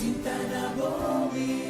Sintanabowi.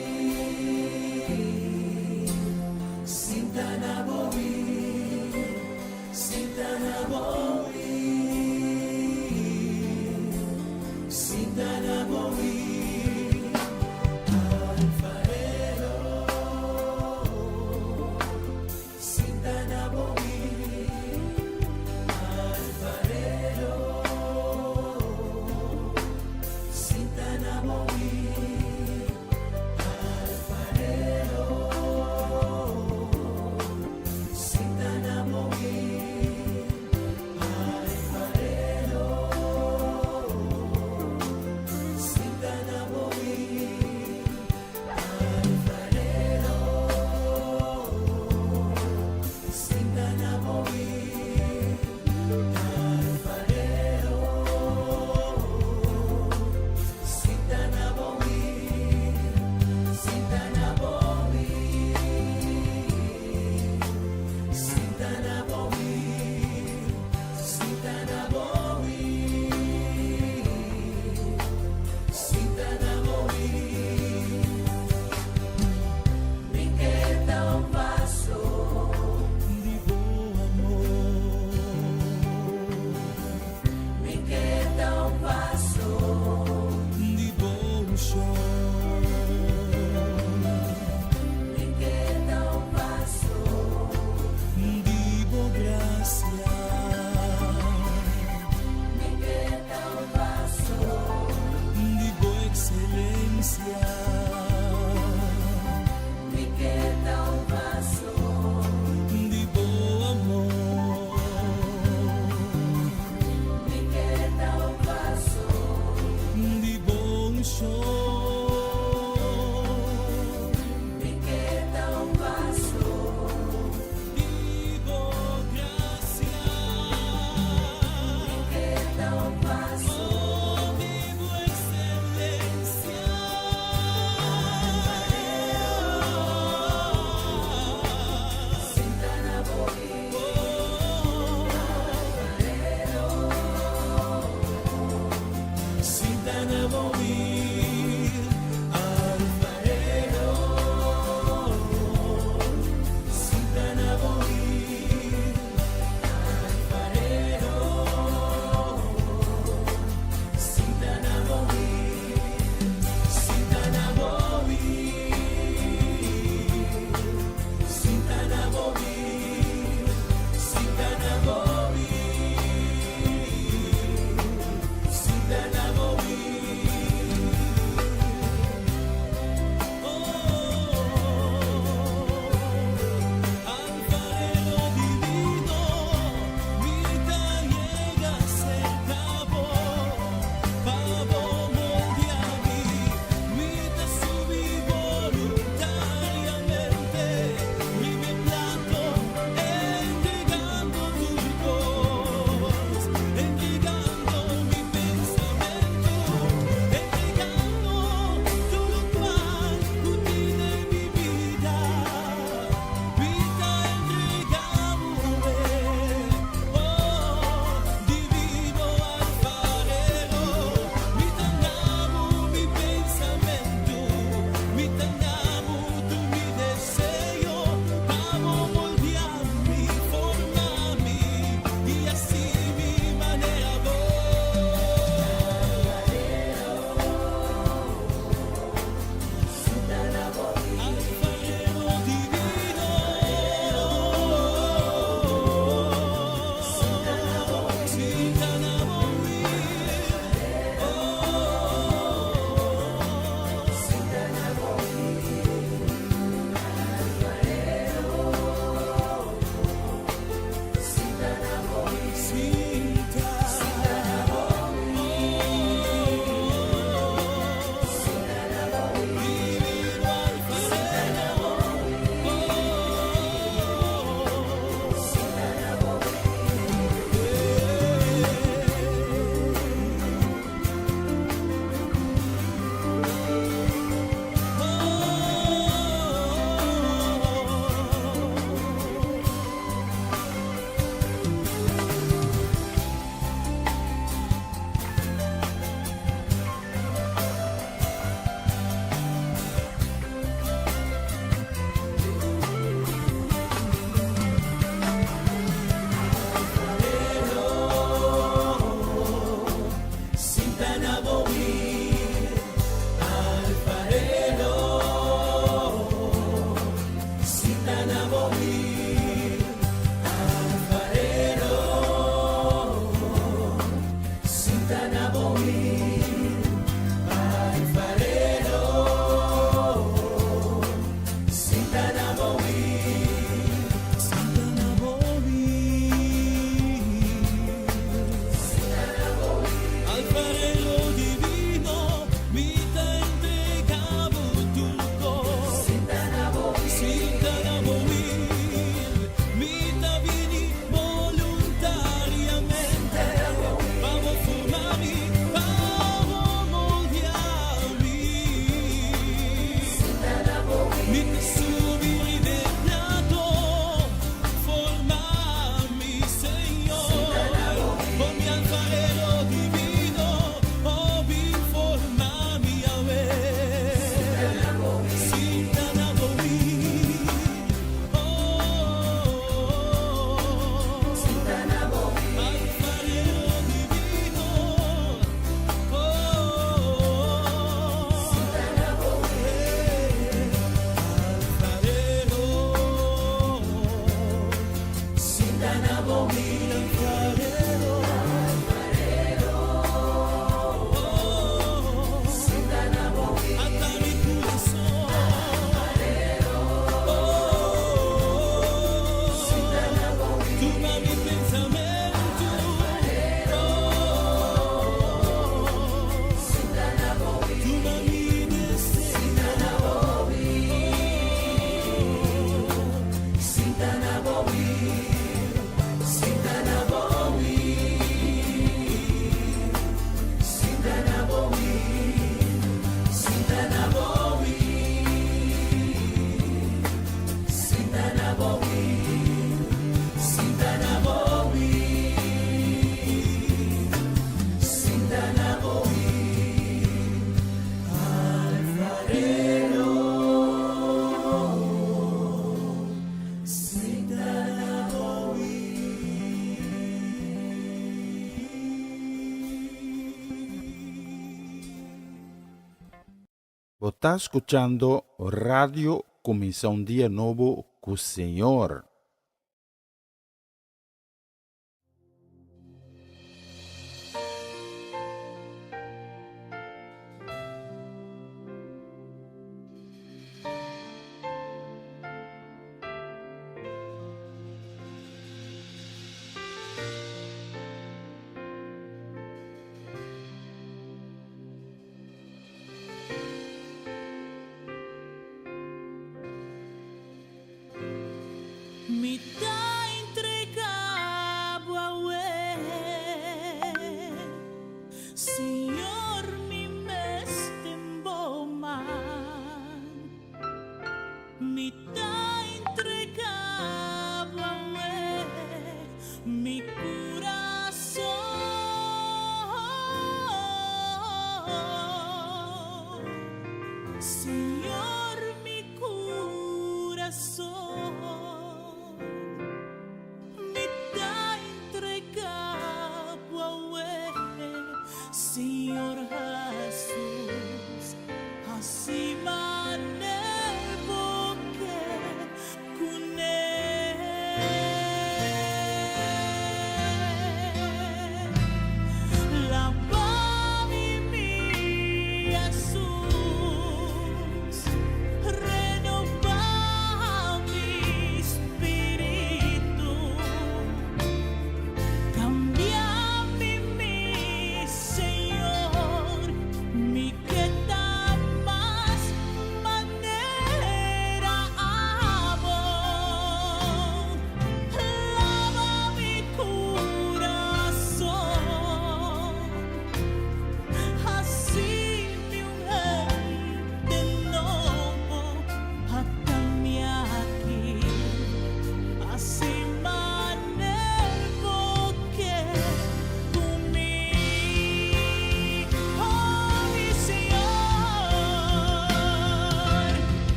Vos estás escuchando Radio Comienza un Día Nuevo con Señor.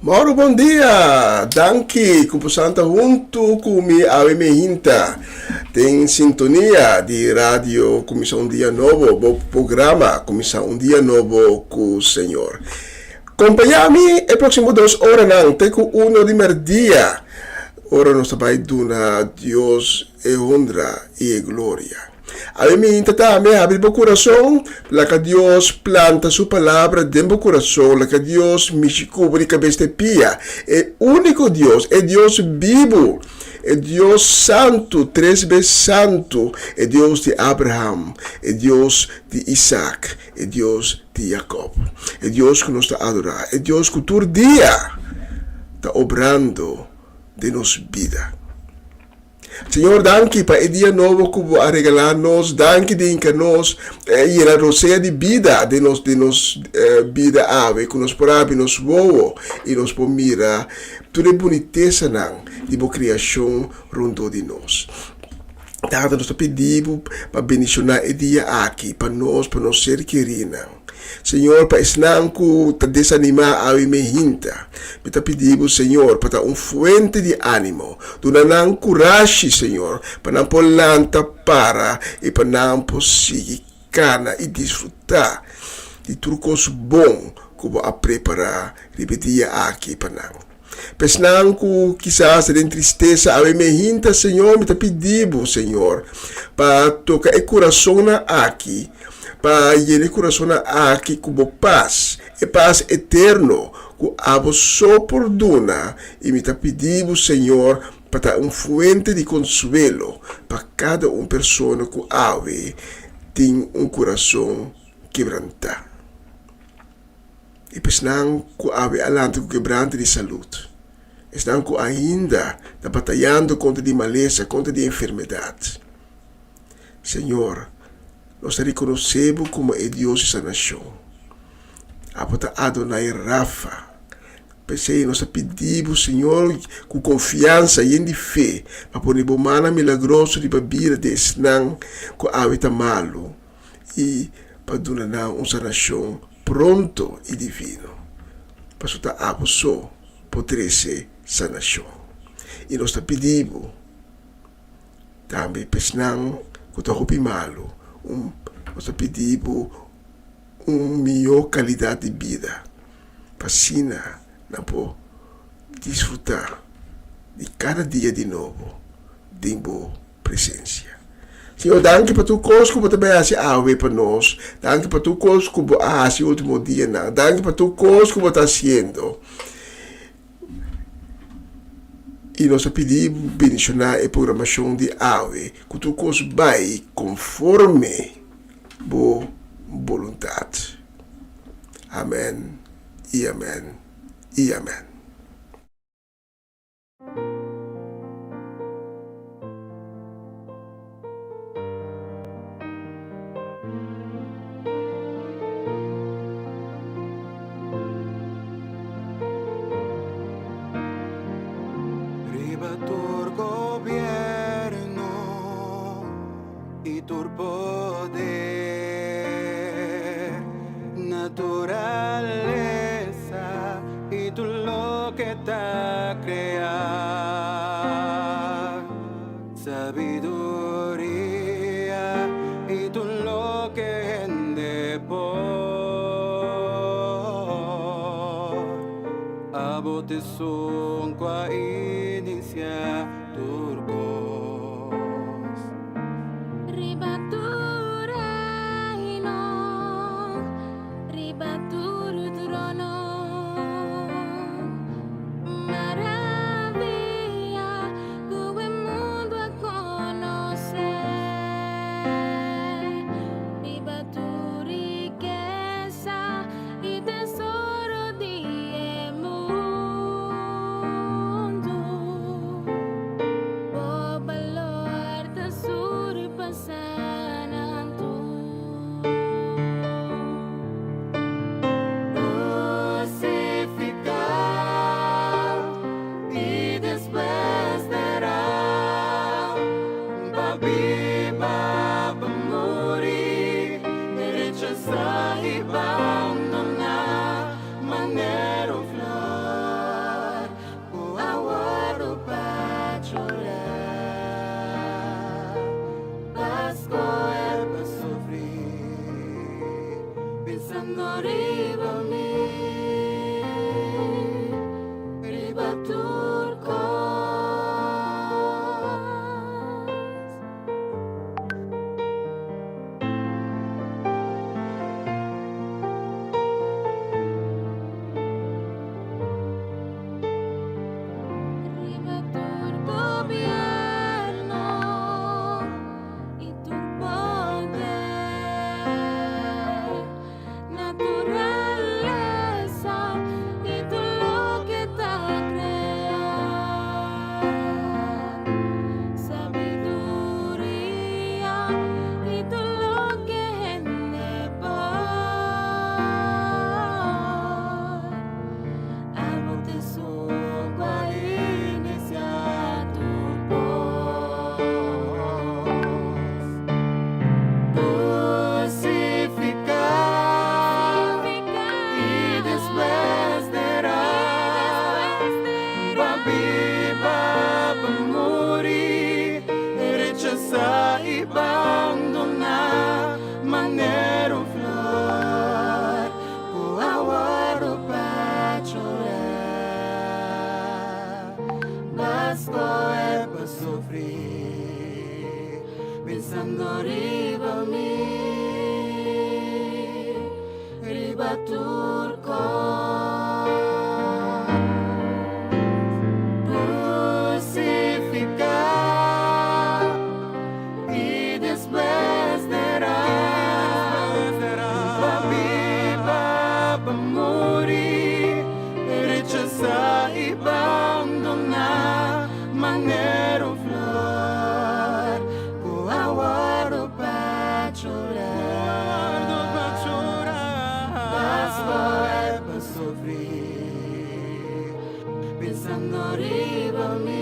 Mauro, bom dia! Danke, Kupusanta junto kumi awe mehinta. Tem sintonia de rádio Comissão Dia Novo, o programa Comissão Dia Novo com o Senhor. Acompanhami e próximo 2 horas não, teco 1 de merdia. Ora nós vai dar Deus e honra e glória. A mim também abre o coração, para que Deus planta sua palavra dentro do coração, para que Deus me cobre a cabeça de pia. É único Deus, é Deus vivo, é Deus santo, 3 vezes santo, é Deus de Abraham, é Deus de Isaac, é Deus de Jacob, é Deus que nos está adorando, é Deus que todo dia está obrando de nossa vida. Senhor, danke para o dia novo que vai regalar-nos, danke de nós e a roceia de vida de nos vida ave, que nos porá nos voa e nos pomira toda a boniteza de boa criação rundo de nós. Então, nós pedimos para bendicionar o dia aqui, para nós ser queridos. Senhor, para não te desanimar a minha hinta, me pedimos, Senhor, para uma fonte de ânimo, donando coragem, Senhor, para não polanta para e para não conseguir cana e desfrutar de tudo coisa bom que vou preparar o dia aqui para nós. Pesnang ko quizás de tristeza a minha hinta, Senhor, me pedimos, Senhor, para tocar o coração aqui, para llenar o coração aqui com paz, e paz eterno, que abo só perdona, e me pedimos, Senhor, para dar fonte de consuelo para cada pessoa que ave tem coração quebrantado. E pesnang ko ave alante com quebrante de saúde. Estão ainda batalhando contra a maleza, contra a enfermidade. Senhor, nós reconhecemos como é Deus essa nação. Apota Adonai Rafa. Pensei, nós pedimos, Senhor, com confiança e em fé, para pôr o mana milagroso de babira de Esnang, com a avita malo, e para donar uma nação pronto e divino. Para soltar a pessoa, poder ser sanação. E nós pedimos também pesnang que está roupi malo, nós pedimos uma melhor qualidade de vida, para sina não pode desfrutar de cada dia de novo, de boa presença. Senhor, danke para tu coisa que você vai fazer para nós, danke para tu coisa que você vai fazer no último dia, danke para tu coisa que você está fazendo. E nós pedimos bendicionar a programação de AVE, que tu coisa vai conforme boa vontade. Amém, e amém, e amém. Tu gobierno y tu poder, naturaleza y tú lo que te crea, sabiduría y tú lo que de por abote son qua inicia turcos ribatur reino, ribatur trono, maravilla que o mundo a conocer, ribatur riqueza y tesoro de mundo, o valor da surpasanan tu. crucificado y después dará va viva va morir derecha y abandonar manera flor riba-mi, riba-turcos. Riba-tur gobierno y tu poder, naturaleza y todo lo que está creado, sabiduría y todo lo que es de paz. Amo-te suco a iniciar tu voz. Crucificar y después dará viva para morir, rechazar y abandonar, maneiro flor, o aguardo para chorar, basco é para sofrer, pensando riba-mi, riba-turcos. Crucificar y después dará viva para morir, rechazar y abandonar, maneiro flor, o aguardo para chorar, basco é para sofrer, pensando riba-mi,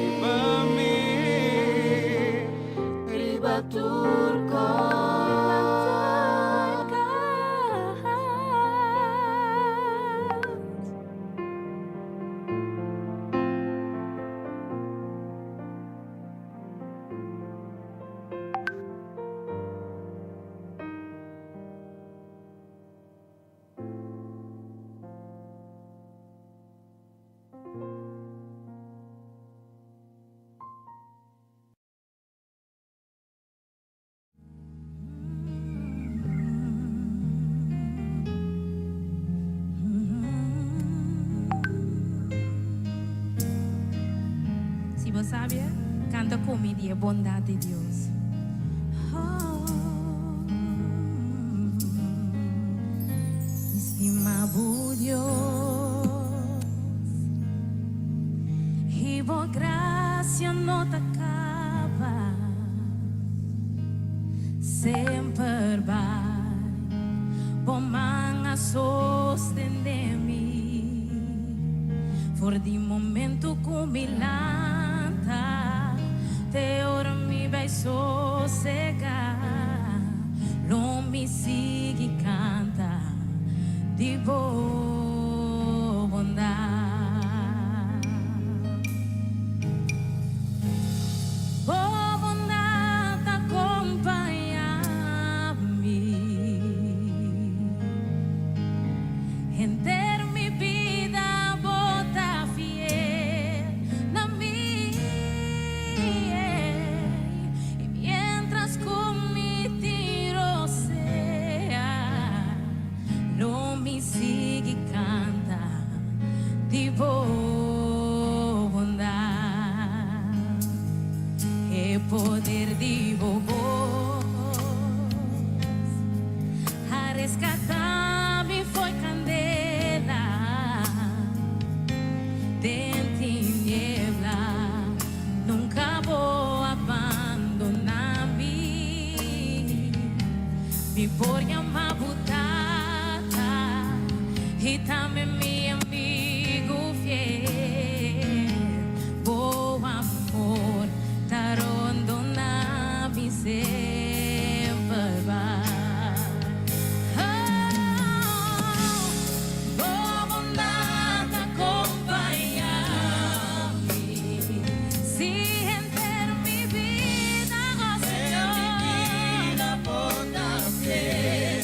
riba-turcos. Se você sabe, canta comigo a bondade de Deus. Estimado Deus, e boa graça não te acaba, sempre vai, bom man a sostener-me, for de momento cumilanta, te ora mi vai sossegar, não me siga canta de boa bondade. Boa bondade acompanha-me, render mi vida, bota fiel na minha, e mientras comigo sea, não me siga canta de boa bondade, e poder de boa a resgatar-me foi candela dentro em niebla, nunca vou abandonar-me, me por uma butata e também meu amigo fiel, bom amor, tá rondando-me sempre vai. Boa bondade acompanha-me, se render minha vida, ó Senhor, bota fé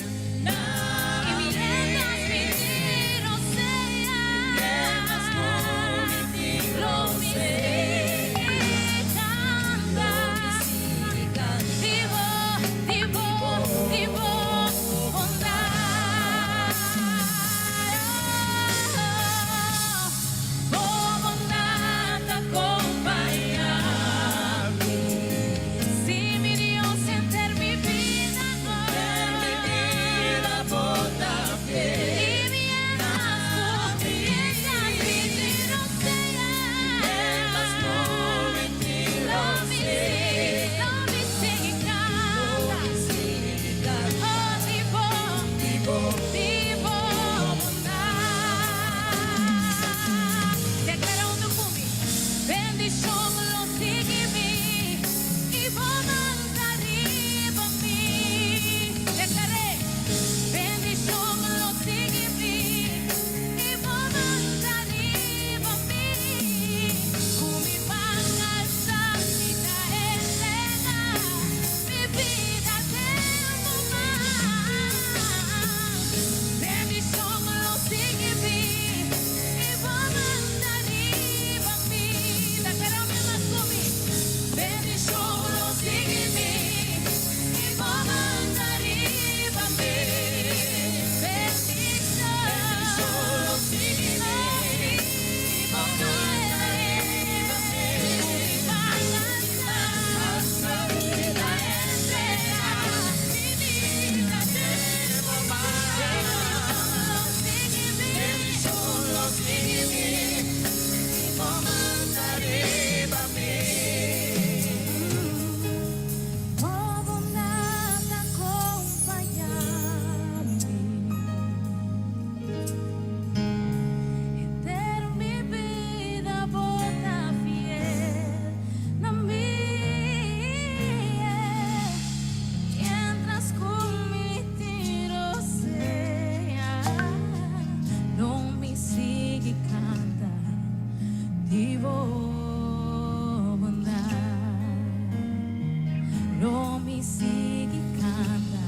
sigue e canta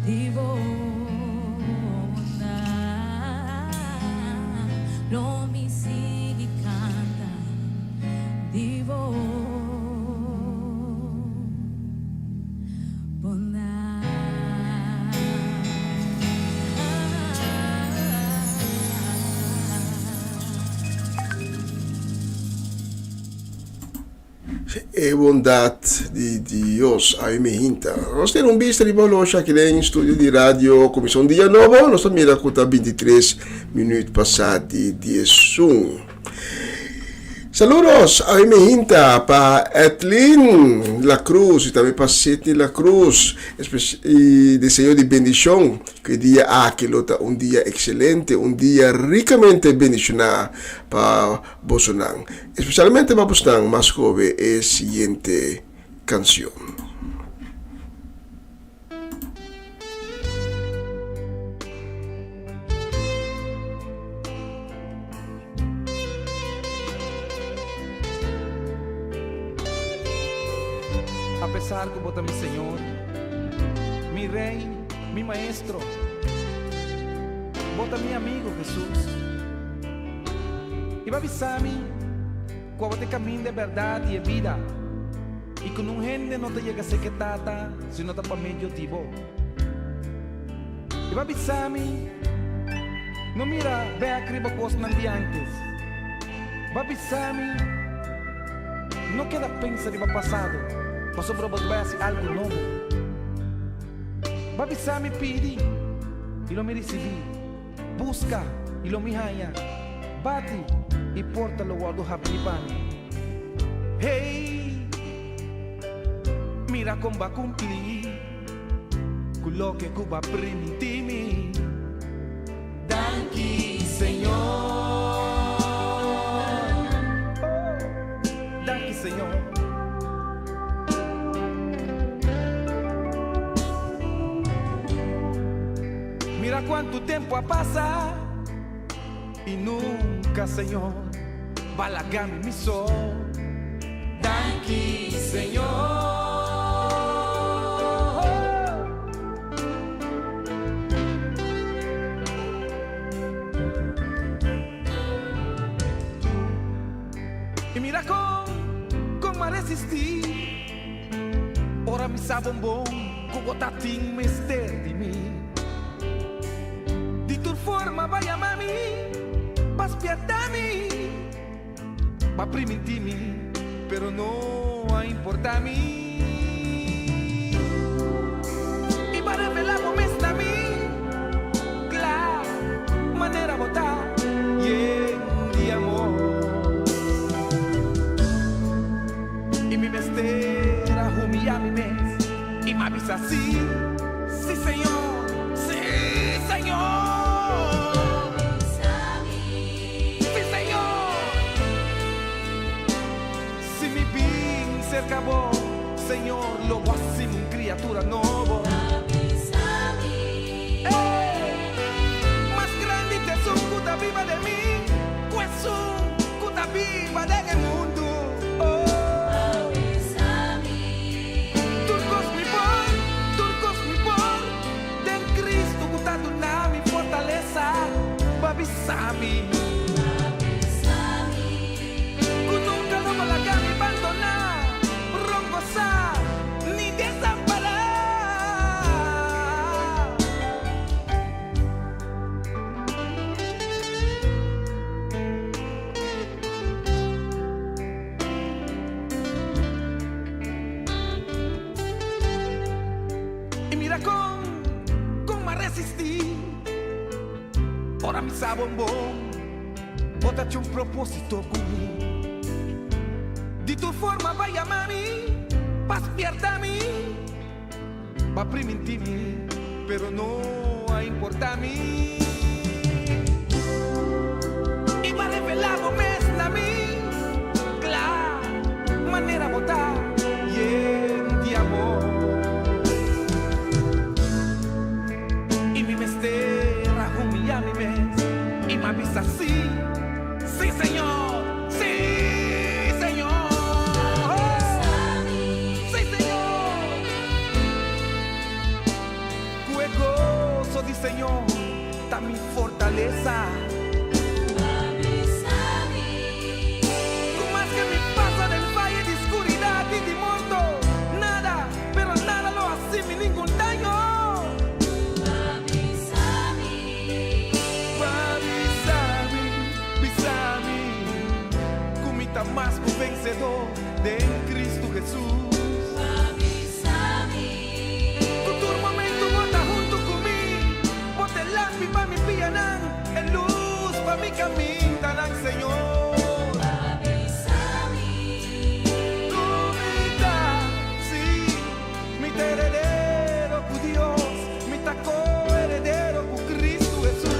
di bondade. Lo mi sigue e canta di E bondad di Dios a me hinta. Nós temos visto de Bolocha aqui em studio di radio Comissão Dia Novo. Nós estamos a 23 minutos passati 10. Saludos a me hinta pa Etlin La Cruz e também pa Seti La Cruz. E desejo de bendição que dia aquilo tá dia excelente, dia ricamente bendicionado para Bolsonaro. Especialmente para Bolsonaro, mas come a seguinte canção. A pesar que bota mi Señor, mi Rey, mi Maestro, bota mi amigo Jesús. Y va a avisarme cuando te camino de verdad y de vida. Y con un gente no te llega a ser que tata, si no está para medio tibo. Y va a avisarme, no mira, ve a cribo cosas de antes. Va a avisarme, no queda pensar en el pasado. Mas sobre você vai fazer algo novo. Vai avisar me pedir e lo me receber. Busca e lo me haya. Bate e porta lo guardo rapidamente. Hey, mira como va cumprir con lo que Cuba permitime. Danke, Señor. Danke, Señor. Mira cuánto tiempo ha pasado y nunca, Señor, va la gama mi sol. Danke, Señor. Y mira cómo resistir. Ora mi sabombón, como tatín mister de mí. De tu forma vai amar-me, vai espiar-me, vai permitir-me, pero não a importar-me. E vai revelar momentos a mim, claro, maneira botar e de amor. E me besteira, humilhar-me mesmo, e me avisa assim, sim, Senhor, sim, Senhor. Acabou, Senhor, logo assim criatura nova. Mais grande Jesus cuida viva de mim, Jesus cuida viva de mundo. Turcos me por, tem Cristo cuida do nome fortaleza, avisar-me. Que nunca não vai largar me abandonar. Ni desamparar. Y mira cómo resistir. Ora mi sabombón, bótate un propósito conmigo. De tu forma vai amar-me, vai espiar-me, vai permitir-me, pero não a importar-me. E vai revelar momentos na mim, claro, maneira botar e de amor. E me besteira, humilhar-me mesmo, e me avisa assim, sim, Senhor, sim, Senhor. mi fortaleza. Por más que me pasa del valle de oscuridad y de muerto, nada, pero nada lo hace mi ningún daño. Comita más que vencedor de en Cristo Jesús. Pa mi pianan, en luz pa mi camino tanan Señor. Comita, sí, mi heredero con Dios, mi taco heredero con Cristo Jesús.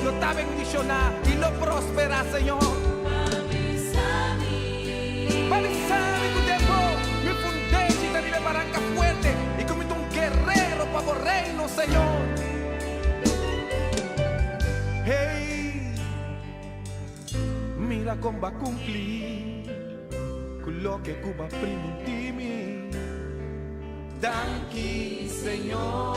Lo está bendicionar y lo prospera, Señor. Papi sabe que tiempo me fundé y te vive paranca fuerte y comito un guerrero para el reino, Señor. Hey, mira cómo va a cumplir con lo que Cuba primo intimi. Danki, Señor.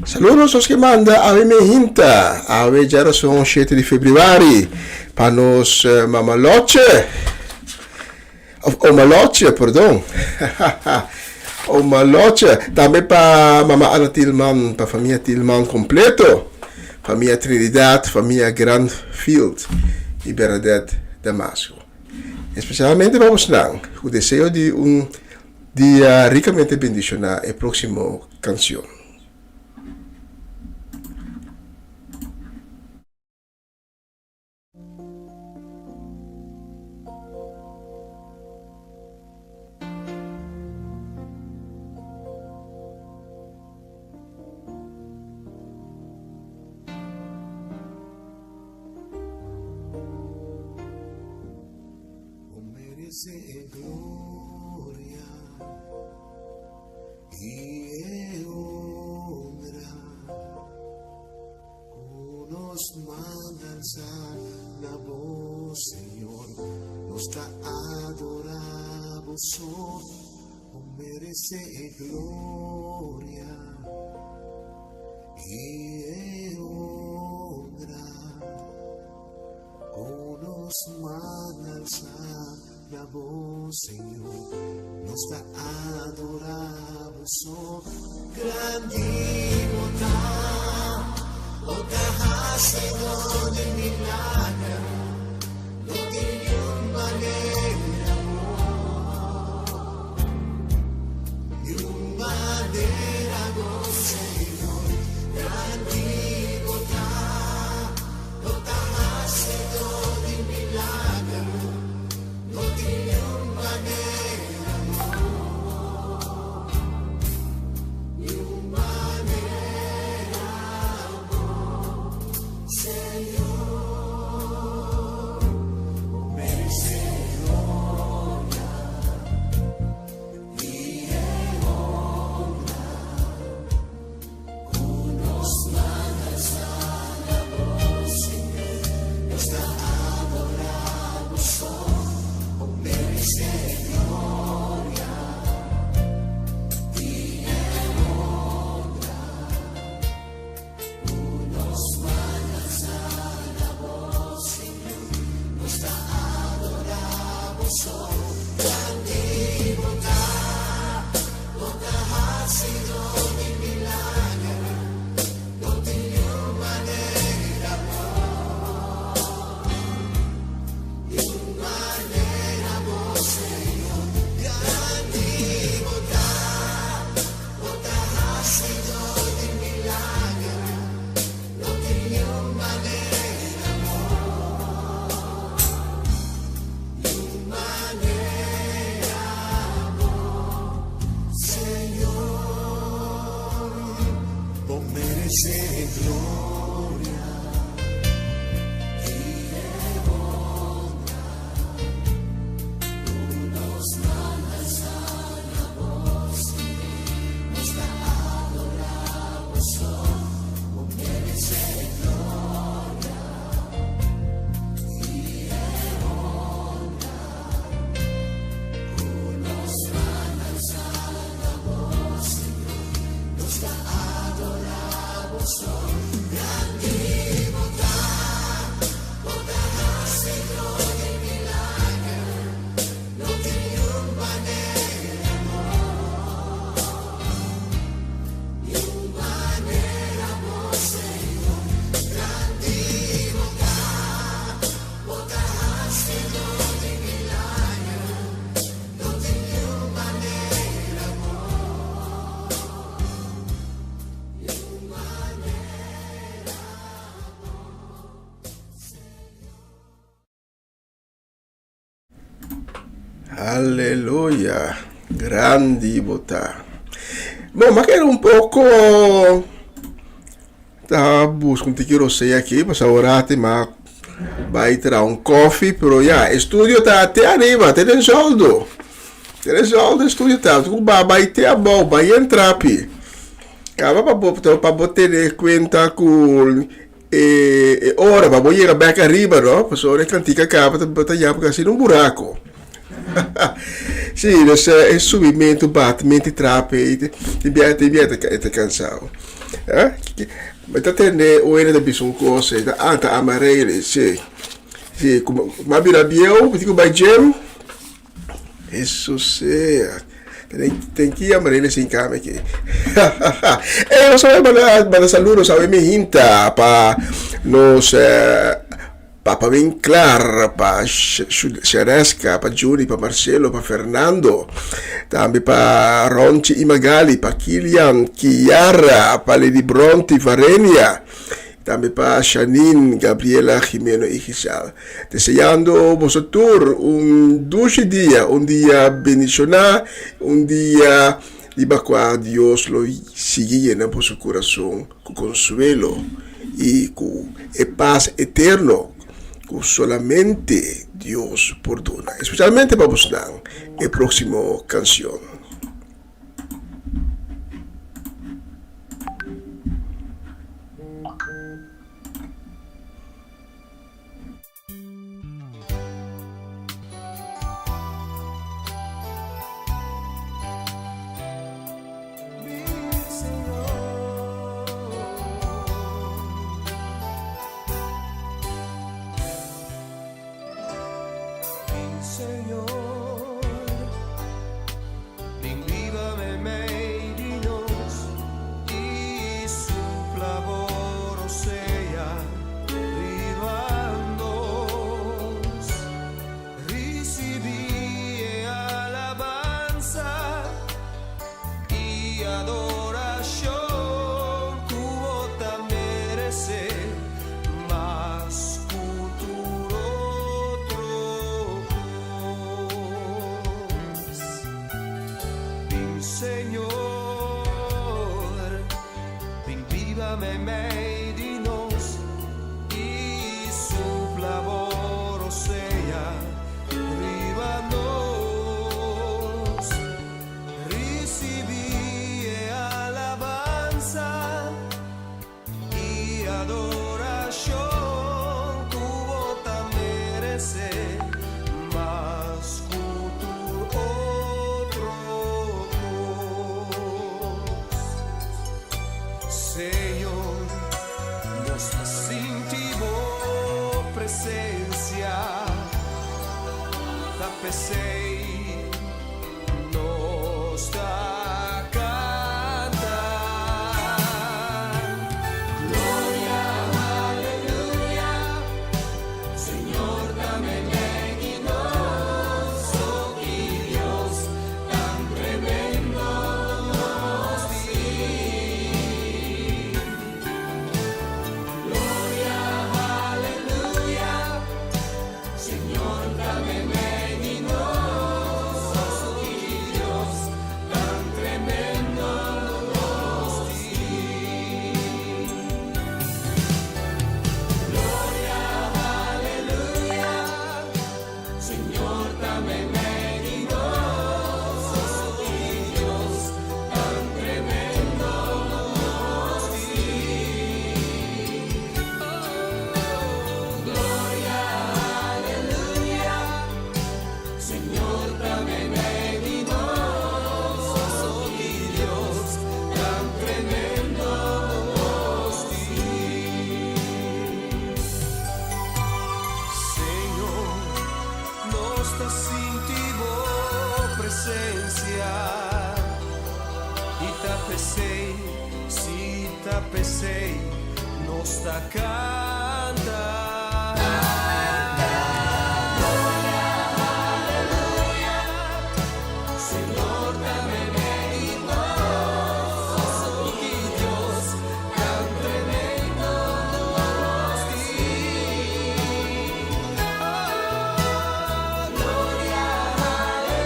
Saludos os que manda a me hinta, a já são 7 de fevereiro, para nos mamaloche, o maloche, perdão, o maloche, também para mama Ana Tilman, para a família Tilman completo, família Trinidad, família Grandfield e Bernadette Damasco. Especialmente para os não, o desejo de dia ricamente bendicionado é a próxima canção. Gloria y honra, unos mandan la voz, Señor, nos da adoramos, merece gloria y honra, unos mandan la voz, Señor, nos da adoramos, grandiosa, otra Señor de milagro, no tiene manera, y manera, Señor, grandiosa, otra Señor de milagro. No tiene manera, ni manera, Señor. Alleluia, grandi bontà. Bom, magari un poco da busco un ticchino sei aqui, ma saurate, ma vai tra un coffee, però ja, studio te arriva, te den soldo. Te den soldo, studio tu vai te a bo, vai entrapi. Cava pa botere conta con ora, ma voglio becca arriba, no? Passore cantica capa, tagliamo così in un buraco. Sì, è subito battimenti trappi, ti viene cansato. Ma te ne o ene da bisogno cose, da anta amarele, sì. Sì, ma bi rabieu, dico by gem. Isso sia. Tem que amarele sin came que. Eu só para saludo, sabe me hinta pa nos pa ben clar, pa Ceresca, pa Giuni, pa Marcelo, pa Fernando, tambi pa Ronci e Magali, pa Kilian, Chiara, pa Lady Bronti, Varenia, tambi pa Shanin, Gabriela, Jimeno y Giselle. Deseando vosotros un dulce día, un día bendicionado, un día diba qua Dios lo sigue llenando por su corazón con consuelo y con paz eterno. Solamente Dios perdona, especialmente para buscar el próximo canción. Señor, vívame medinos y su flavor sea ribandos, recibí alabanza y adoración, cubo te merece más futuro. Señor, vívame medinos y su flavor sea ribanos, recibí alabanza y adoración, cubo te merece más futuro. Señor, nos sentimos presencia, la pesei nos da cantar. Gloria, aleluya, Señor, dame dignos, oh Dios, tan tremendo. Tapecei, nos da cantar. Gloria, aleluya, Señor, dame medinos, oh Dios, tan tremendo nos di. Oh, gloria, aleluya.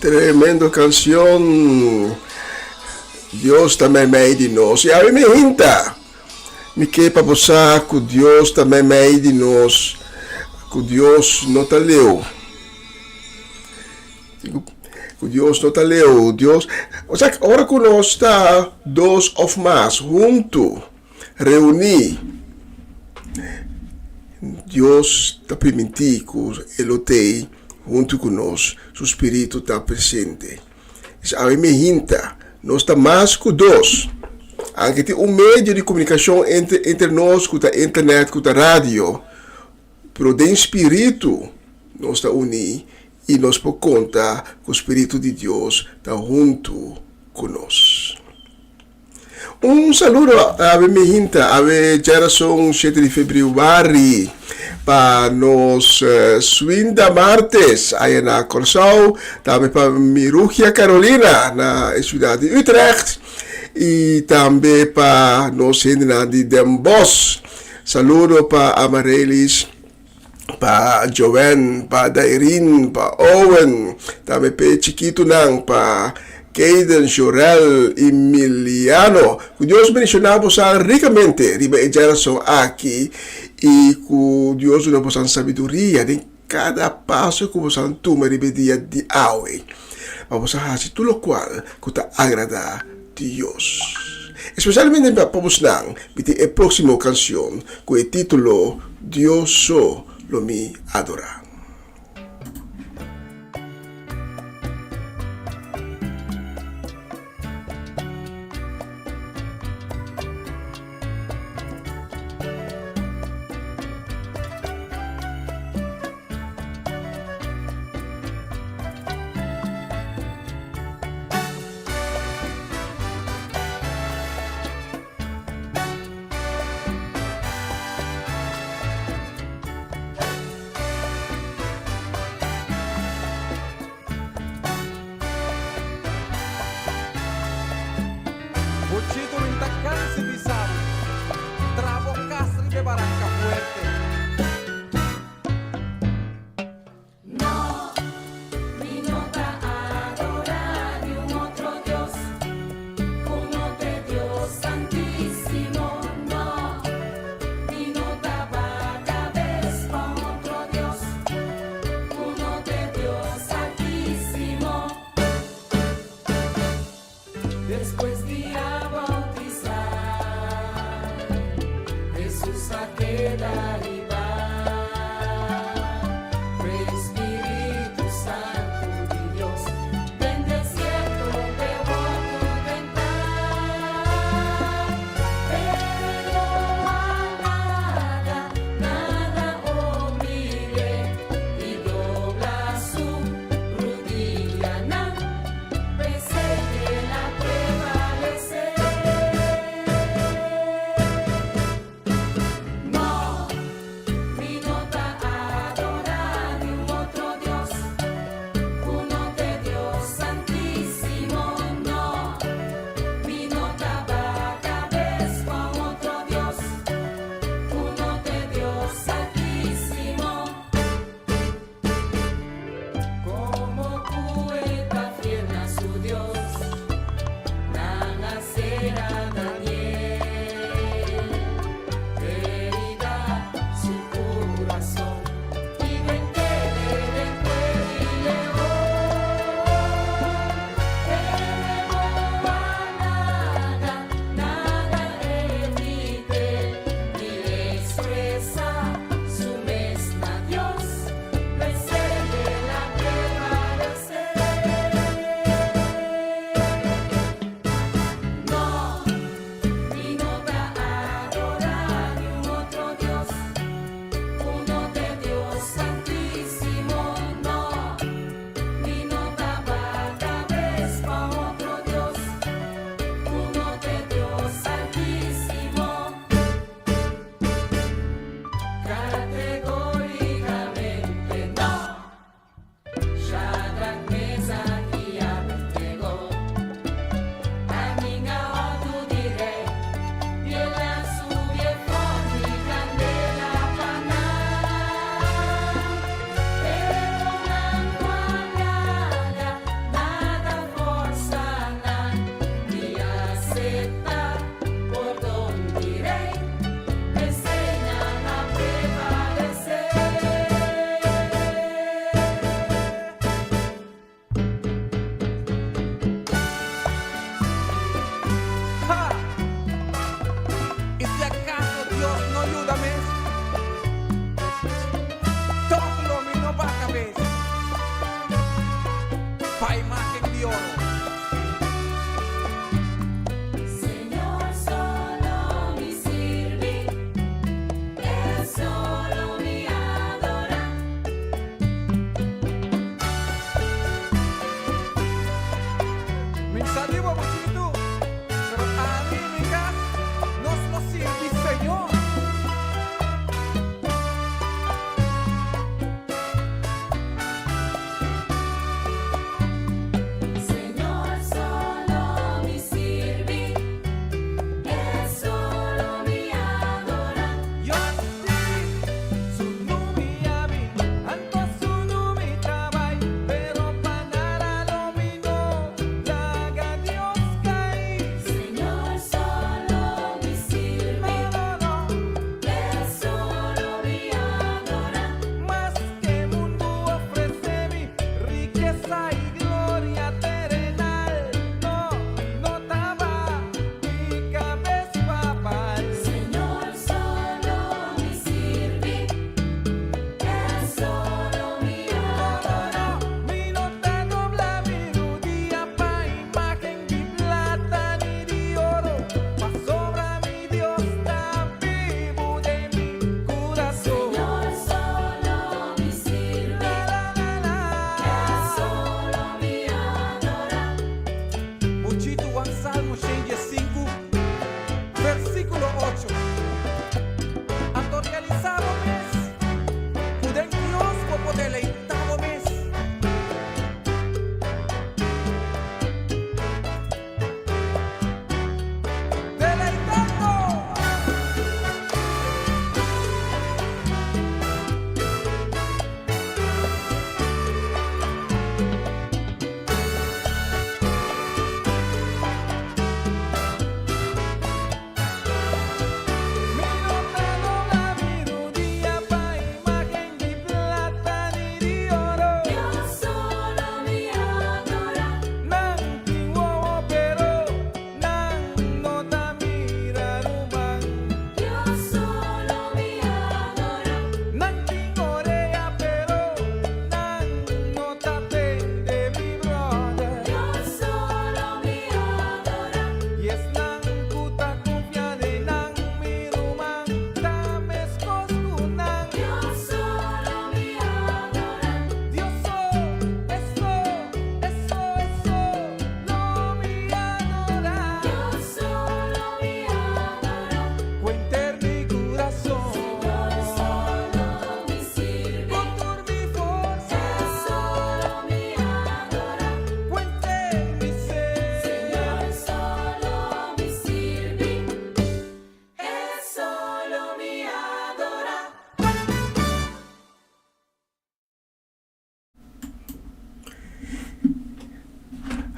Tremendo canción. Dios também meio de nós. E a me hinta. Me que para você que Deus também meio de nós. Que Deus não te leu. Que Deus não te leu. Deus. Ou seja, agora que nós está dois ou mais juntos, reunir. Deus está permitindo que Ele esteja junto conosco. Seu Espírito está presente. A me hinta. Nós estamos mais que dois. Anche tem meio de comunicação entre nós, com a internet, com a rádio. Pero de espírito, nós estamos unidos e nós podemos contar que o Espírito de Deus está junto conosco. Saludo a minha gente, a geração 7 de fevereiro, para nós Swinda Martes, aí na Corsau, também para Mirugia Carolina, na cidade de Utrecht, e também para nós de Den Bosch. Saludo para Amarelis, para Joanne, para Dairin, para Owen, também para Chiquito Nang, para Caden, Jorel, Emiliano. Que Deus mencionava ricamente riba a geração aqui e que Deus nos dá sabedoria em cada passo que você toma riba dia de hoje. Mas você faz tudo o qual que te agrada a Deus. Especialmente para você não, a próxima canção com o título Dios só lo me adora.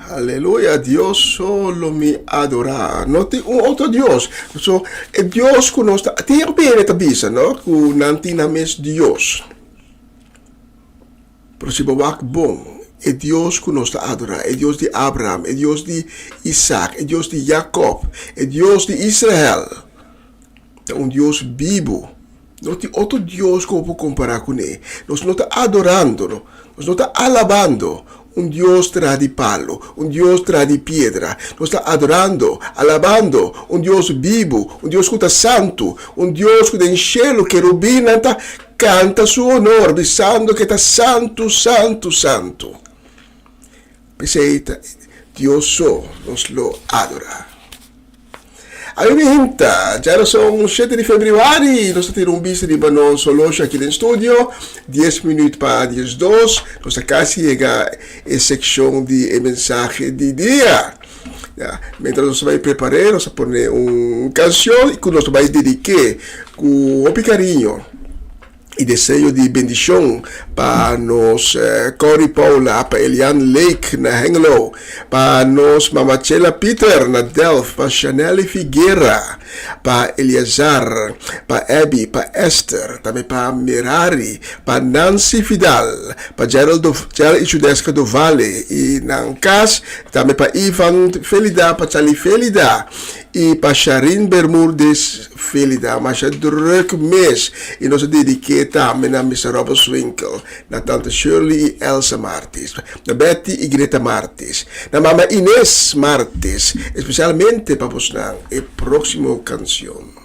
Aleluya, Dios solo me adora. No tem un otro Dios. So, e Dios conosce, ti bene tabisa, no? Ku nanti names Dios. Pero si bawak bom, e Dios conosce adora, e Dios di Abraham, e Dios di Isaac, e Dios di Jacob, e Dios di Israel. É un Dios vivo. No tem outro Deus que eu vou comparar com ele. Nós não estamos adorando, nós não estamos alabando un Dios tra di palo, un Dios tra di pietra. Nós estamos adorando, alabando un Dios vivo, un Dios que está santo, un Dios que está em cielo, que rubina canta su honor, pensando que está santo, santo, santo. Pensa, Dios só nos lo adora. Ovviamente, già sono 7 di febbraio, noi stiamo un bis di Banon Soloscia qui in studio, 10 minuti per 10:02, nostra casa llega in sezione di messaggi di dia. Mentre noi stiamo preparando, noi stiamo ponendo una canzone che noi stiamo dedicare con un carinho e desejo de bendição para nos Cory Paula, para Eliane Lake na Hengelo, para nos Mamachela Peter na Delft, para Chanel Figueira, para Eliazar, para Abby, para Esther, também para Mirari, para Nancy Fidal, para Gerald Ichudesca do Vale e Nancas, também para Ivan Felida, para Charlie Felida e para Sharin Bermúdez Felida, mas é druk mês e nós dediquemos também a Miss Robert Swinkel, na tante Shirley e Elsa Martis, na Betty e Greta Martis, na mama Inês Martis, especialmente para você a próxima canção.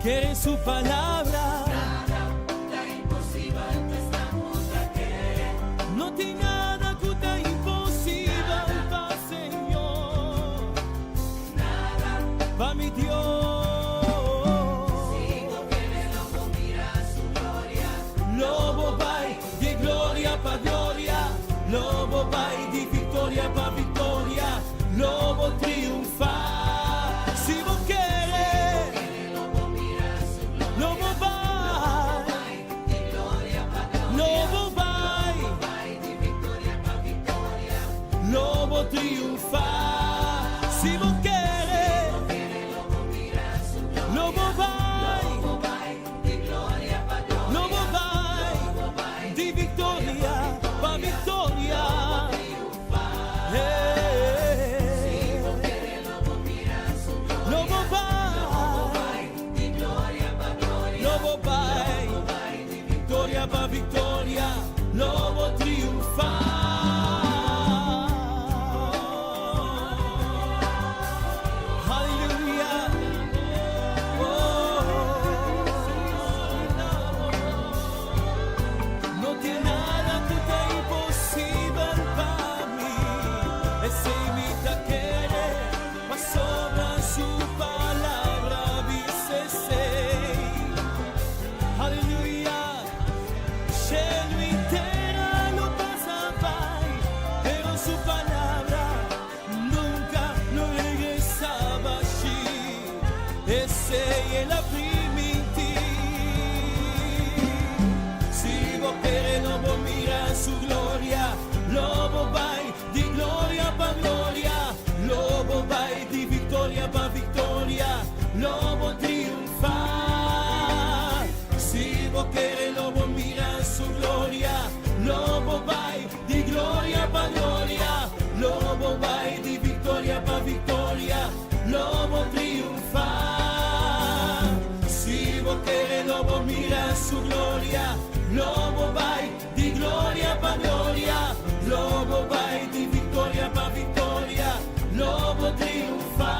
quiere su palabra. No tiene nada que está imposible para Señor. Va mi Dios. Lobo vai di gloria pa gloria, lobo vai di vittoria pa vittoria, lobo triunfa. Si vos querés, lobo vai di gloria pa gloria, lobo vai di vittoria pa vittoria, lobo triunfa. Si vos querés, lobo vai di gloria pa gloria, lobo vai di vittoria pa vittoria. Lobo vai di gloria pa gloria, lobo vai di vittoria pa vittoria, lobo triunfa. Alleluia. No tiene nada que te imposible para mí. Ese imita quiere, mas sobra su palabra, dice sei. Aleluya. Cielo entero lo pasa vai, pero su palabra nunca lo regresaba allí. Ese es la primitiva. Si vos querés, lobo mira su gloria, lobo vai di gloria pa gloria, lobo vai di vittoria pa vittoria, lobo triunfa. Si vos querés, lobo mira su gloria, lobo vai di gloria pa gloria, lobo vai di vittoria pa vittoria, lobo triunfa. Si vos querés, lobo mira su gloria, lobo vai di gloria pa gloria, lobo vai di vittoria pa vittoria, lobo triunfa.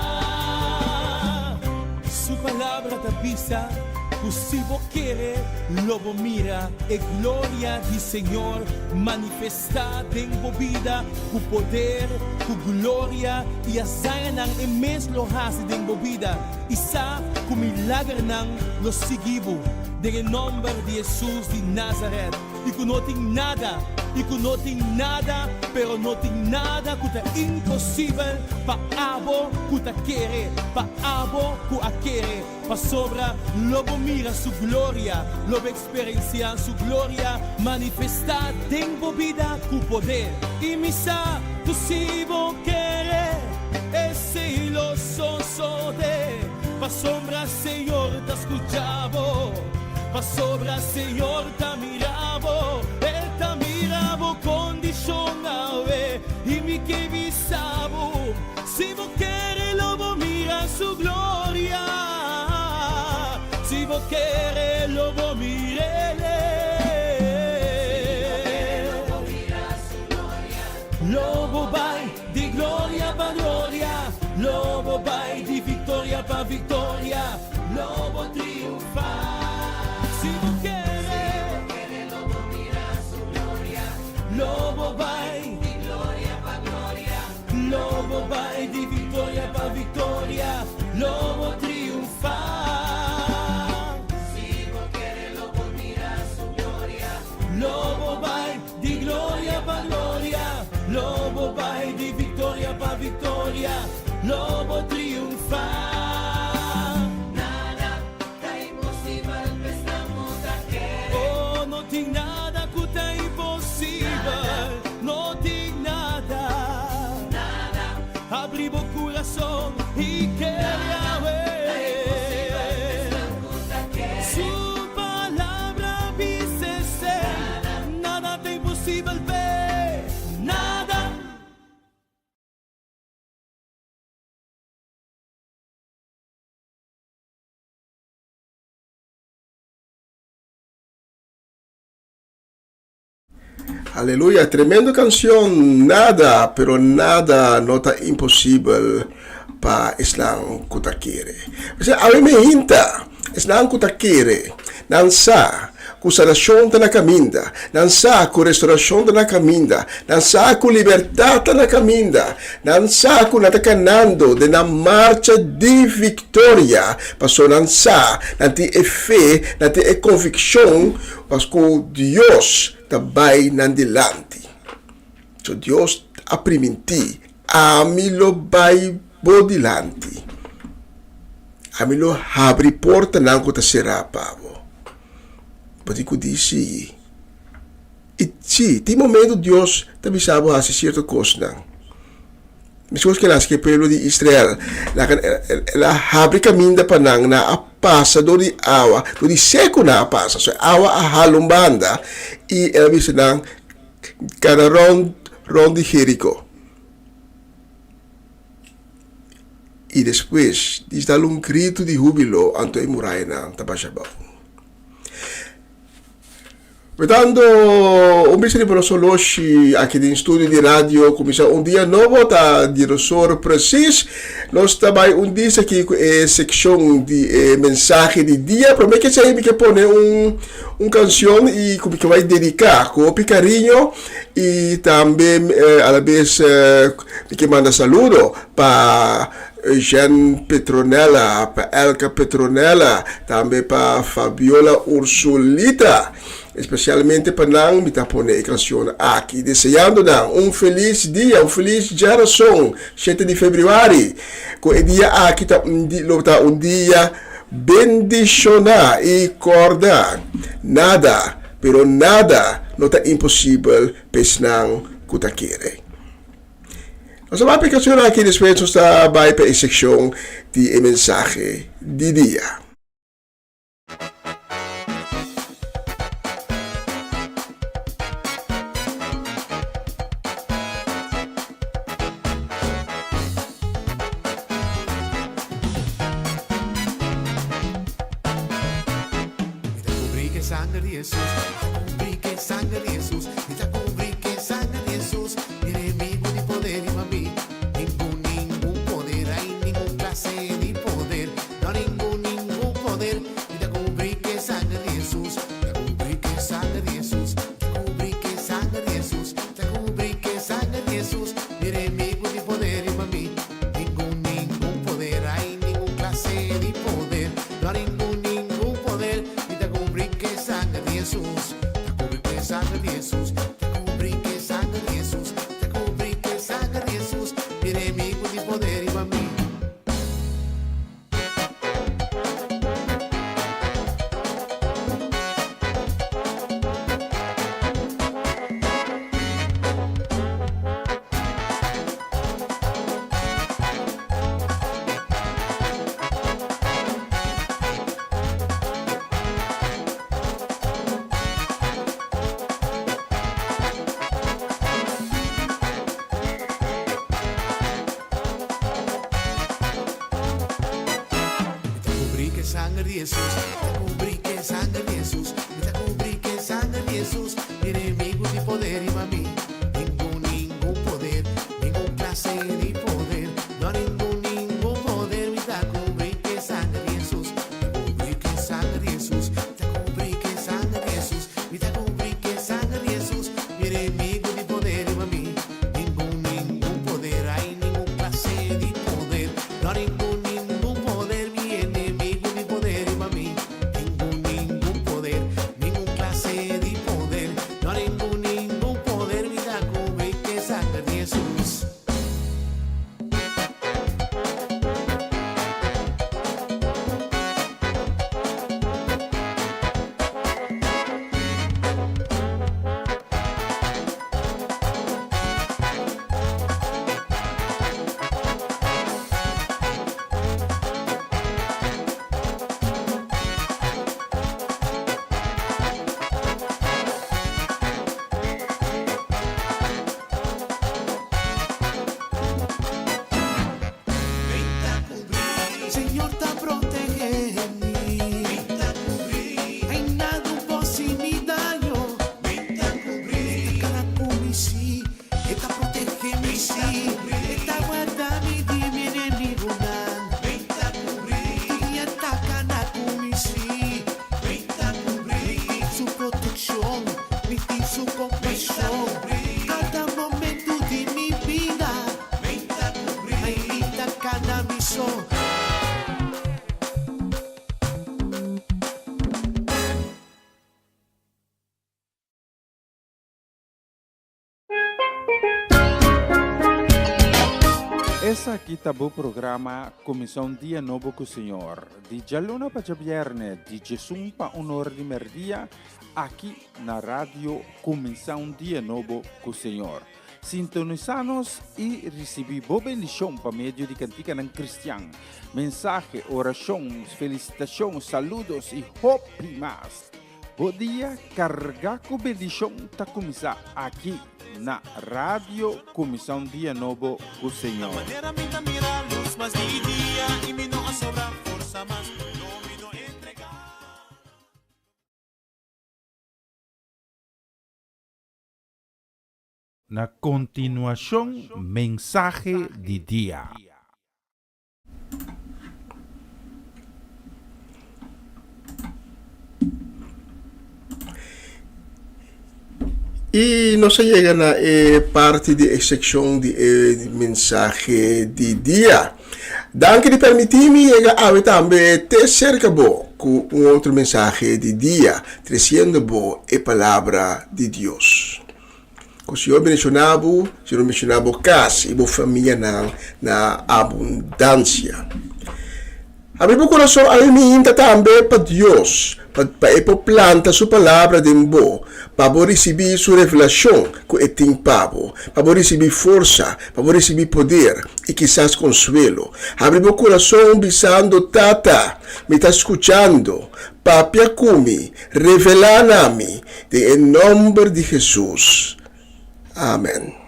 Su palabra te avisa, pues si vos quieres, lobo mira, e gloria di Señor manifestada en vos vida, cu poder, cu gloria, y asayanan en mes lo hace en vos vida, y sa cu milagre nan lo seguivo, del nombre de Jesús de Nazaret, y que no tiene nada, pero no tiene nada que está imposible pa abo que te quiere, pa abo que quiere, pa sobra, lobo mira su gloria, lobo experiencia su gloria, manifestada en vos vida cu poder, y misa, tú si vos quieres, ese lo son de, pa sombra Señor te escuchavo, pa sobra Señor te miravo, Él te miravo condicionado, y mi que visavo, si vos querés, lobo mira su gloria, si vos querés, lobo mirele, lobo vai di gloria pa gloria, lobo vai di vittoria pa vittoria, lobo triunfa. Si vos querés, lobo mira su gloria, lobo vai di gloria pa gloria, lobo vai di vittoria pa vittoria, lobo triunfa. Si vos querés, lobo mira su gloria, lobo vai di gloria pa gloria, lobo vai di vittoria pa vittoria, lobo triunfa. No tiene nada que está imposible, no tiene nada. Abrí vos corazón y quería ver su palabra dice ser, nada está imposible ver, nada. Aleluya, tremenda canción, nada, pero nada no está imposible pa islang kutakere. Kasi awi may hinta, islang kutakere, nansa, ku sanasyon ta na kaminda, nansa ku restaurasyon ta na kaminda, nansa ku libertad ta na kaminda, nansa ku natakanando de na marcha di victoria, paso nansa, nanti e fe, nanti e conviction, pasko Dios tabay nandilanti. So Dios apriminti, amilo bay bodilanti, amilo habri porta nang ko ta sirapavo. Pati ko disi, ti momento Dios tabisabo hasi cierto cosa nang. Mismos que las que pueblo de Israel, la habri caminda pa nang na apasa do di awa, do di seko na apasa, so awa ahalumbanda, y el bisa nang cada ron de Jerico. Y después, dice un grito de júbilo ante el muralla nang tabashabao. Portanto, un bisogno per soloshi aqui in studio di radio comincia un dia novo da diretor precis. Nós também dia aqui é section de mensagem de dia. Para mim que sei que pone canção e como que vai dedicar com carinho e também a la vez que manda saludo para Jean Petronella, para Elka Petronella, também para Fabiola Ursulita. Especialmente para nang mitapone a canção aqui, desejando nang feliz dia, feliz geração, 7 de fevereiro, com o dia aqui tá um dia bendicionar e corda, nada, pero nada não tá impossível pesnang kutakere. Nós vamos aplicação aqui depois está vai para a seção de mensagem de dia. Sangre de Jesús, cubrí que sangre de Jesús, me cubrí que sangre de Jesús, enemigo de poder y mami, ningún poder, hay ningún clase de poder, no ningún poder, me cubrí que sangre de Jesús, me cubrí que sangre de Jesús, me cubrí que sangre de Jesús, me cubrí que sangre de Jesús, enemigo de poder y mami, ningún poder, hay ningún clase de poder, no ningún poder, sangre de Jesús, te cubrí que sangre de Jesús, te cubrí que sangre de Jesús, te cubrí que sangre de Jesús, mi enemigo de poder iba a mí. Sangre de Jesús, te cubrí que sangre de Jesús, te cubrí que sangre de Jesús, mi enemigo de poder iba a mí, ningún poder, ningún clase de poder, no ningún poder, te cubrí que sangre de Jesús, te cubrí que sangre de Jesús, te cubrí que sangre de Jesús, te cubrí que sangre de Jesús, mi enemigo de poder iba a mí, ningún poder, hay ningún clase de poder, no ningún poder, mi enemigo de poder iba a mí, ningún poder, ningún clase de poder, no ningún poder, mi da cubrí que sangre de Jesús. Señor, te protege en mí. Hay nada posible daño. Cada cubrí sí, esta protege mi sí, esta guarda mi enemigo Essa aqui tá o programa Comissão Dia Novo com o Senhor. De Jaluna para Viernes, de Jesus para Honor de Merdia, aqui na rádio Comissão Dia Novo com o Senhor. Sintonizanos e recebi boa bendição para meio de cantiga ng Cristian. Mensagem, orações, felicitações, saludos e hope mais. Bom dia, carga com bendição tá começar aqui na rádio Comissão Dia Novo com o Senhor. Na continuação, mensagem de dia. E nós chegamos na parte de secção de mensagem de dia. Danke de permitir-me chegar a também ter cerca com outro mensagem de dia, trazendo a palavra de Deus. O Senhor mencionava casa e a família na abundância. A meu coração a mim também para Deus, para planta sua palavra de bo, para receber sua revelação que é tempo, para receber força, para receber poder e quizás consuelo. Abre meu coração bisando tata, me está escutando, papia cumi, revelando-me, em nome de Jesus. Amém.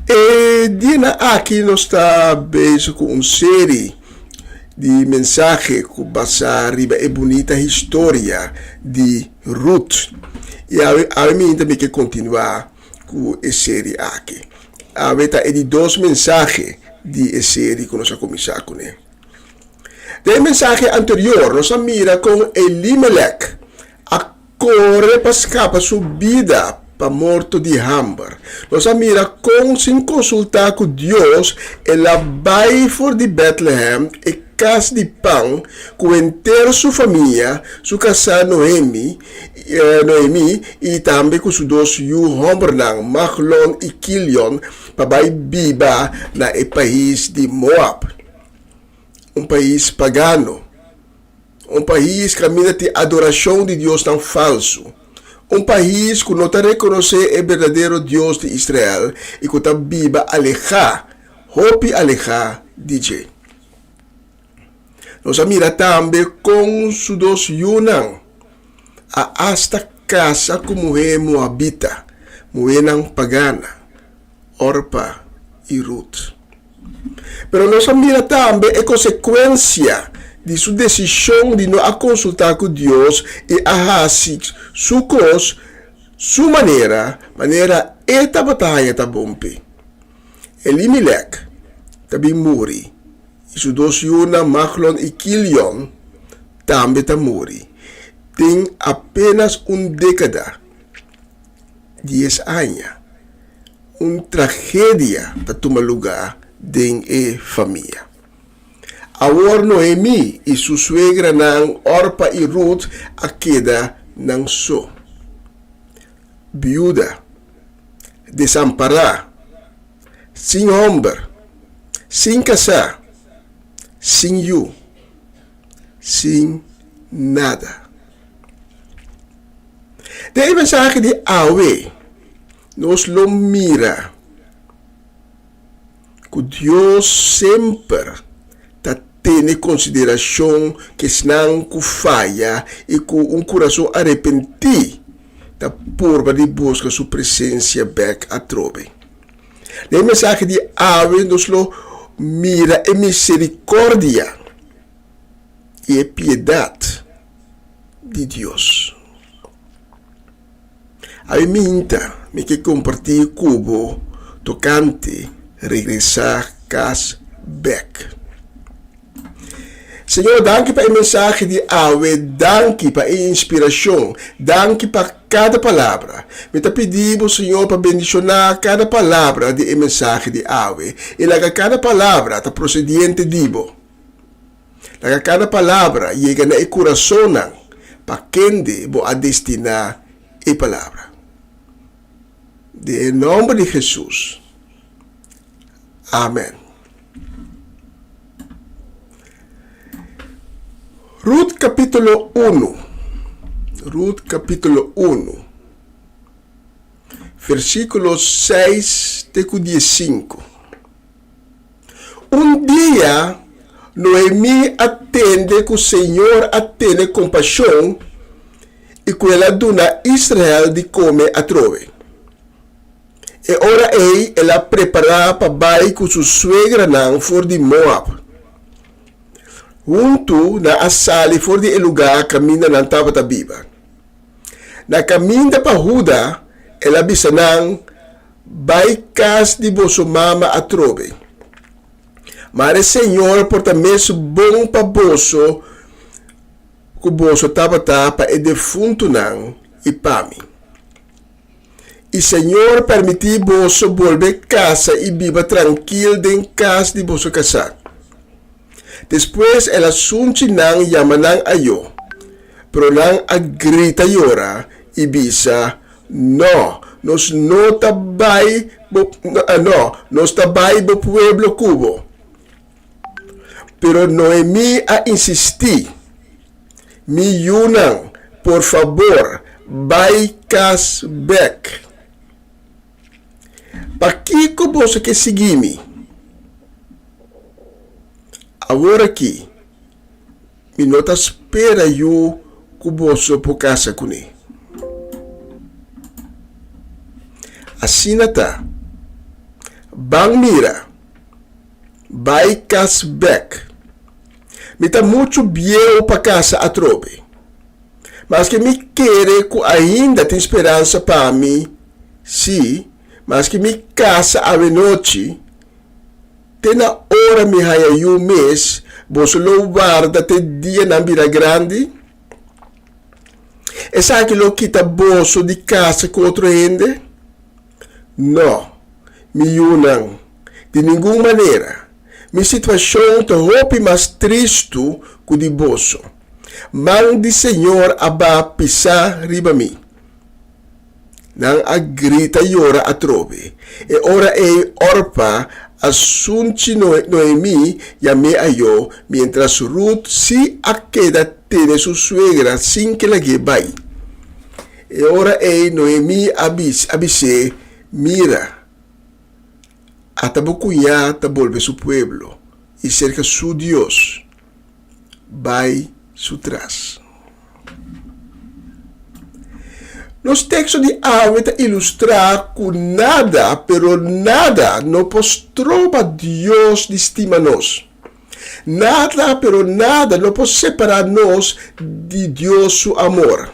E Dina aqui nós está bem com uma série de mensagens que basa riba a bonita história de Ruth. E a mim também que continuar com a série aqui. A veta é de 2 mensagens de série que nós vamos começar com ele. Da mensagem anterior nós mira com Elimelech. Corre para escapar sua vida para morto de hambre. Nós mira com sem consultar com Deus, ela vai for de Bethlehem e casa de pão com inteira sua família, sua casa Noemi e também com seus 2 filhos, Mahlon e Kilion, para biba na país de Moab, país pagano. País que caminha de adoração de Deus tão falso. País que não reconhece o verdadeiro Deus de Israel e que está viva alejar DJ. Nós mira também com os 2 filhos a esta casa como é Moabita, Moenang pagana, Orpa e Ruth. Pero nós mira também a consequência de sua decisão de não consultar com Deus e agir sua maneira esta batalha está bombe. Elimelech também morre. E seus 2 filhos, Mahlon e Kilion, também está morre. Tem apenas década, 10 anos. Uma tragédia está tomando lugar em família. Agora Noemi e sua suegra ng Orpa e Ruth a queda ng so. Viuda, desamparada, sem homem, sem casa, sem you, sem nada. Daí a mensagem de Awe nos lo mira que Deus sempre tem consideração que não que falha e com coração arrependido da porva de busca sua presença back a trove. A mensagem de Ave nos lo mira a misericórdia e a piedade de Deus. A minta me que compartilhar cubo tocante regressar casa back. Senhor, danke para a mensagem de Awe, danke para a inspiração, danke para cada palavra. Me está pedindo, Senhor, para bendicionar cada palavra de a mensagem de Awe. E lá cada palavra está procedente dibo. Lá cada palavra chega no coração para quem vou a destinar a palavra. De em nome de Jesus. Amen. Ruth capítulo 1. Ruth capítulo 1. Versículos 6 até 15. Um dia, Noemi atende que o Senhor atende compaixão e que ela dona Israel de comer a trove. E ora ela prepara para vai com sua suegra não for de Moab. Junto na asali for de lugar caminha na Tabata Biba. Na caminha para Juda, ela bisa nang vai cas de boso mama a trove. Mas o Senhor porta mesmo bom para boso, que boso Tabata para e defunto nang ipami. E Senhor permitir boso volver casa e viva tranquilo em casa de boso casado. Depois ela sunti nang yamanang ayo, pero nang agrita yora e bisa, no, nos tabay bo pueblo cubo. Pero Noemi a insisti, mi yunang, por favor, vai cas back. Pakiko boso que seguimi. Agora aqui, me nota espera eu que boso por casa com ele. Assim tá. Bang mira. Vai cas back. Me tá muito biel para casa a trobe. Mas que me quere que ainda tem esperança para mim. Sim, mas que me casa a noite. Tem na hora me haya yu mês, boso lo guarda te dia na bira grande. E sa que lo quita boso de casa com outro ende? No, mi yunang, de nenhuma maneira. Mi situação te hopi mais triste que de boso. Man de Senhor aba pisar riba mi. Nang agrita yora a trove. E ora orpa asunci Noemi llame a yo, mientras Ruth si queda tiene su suegra sin que la lleve. E ora Noemi avise, mira, atabucuya ta volve su pueblo y cerca su Dios, vai su tras. Los textos de Aveta ilustrar con nada, pero nada no postrova Dios de estima-nos. Nada, pero nada no pode separar-nos de Dios su amor.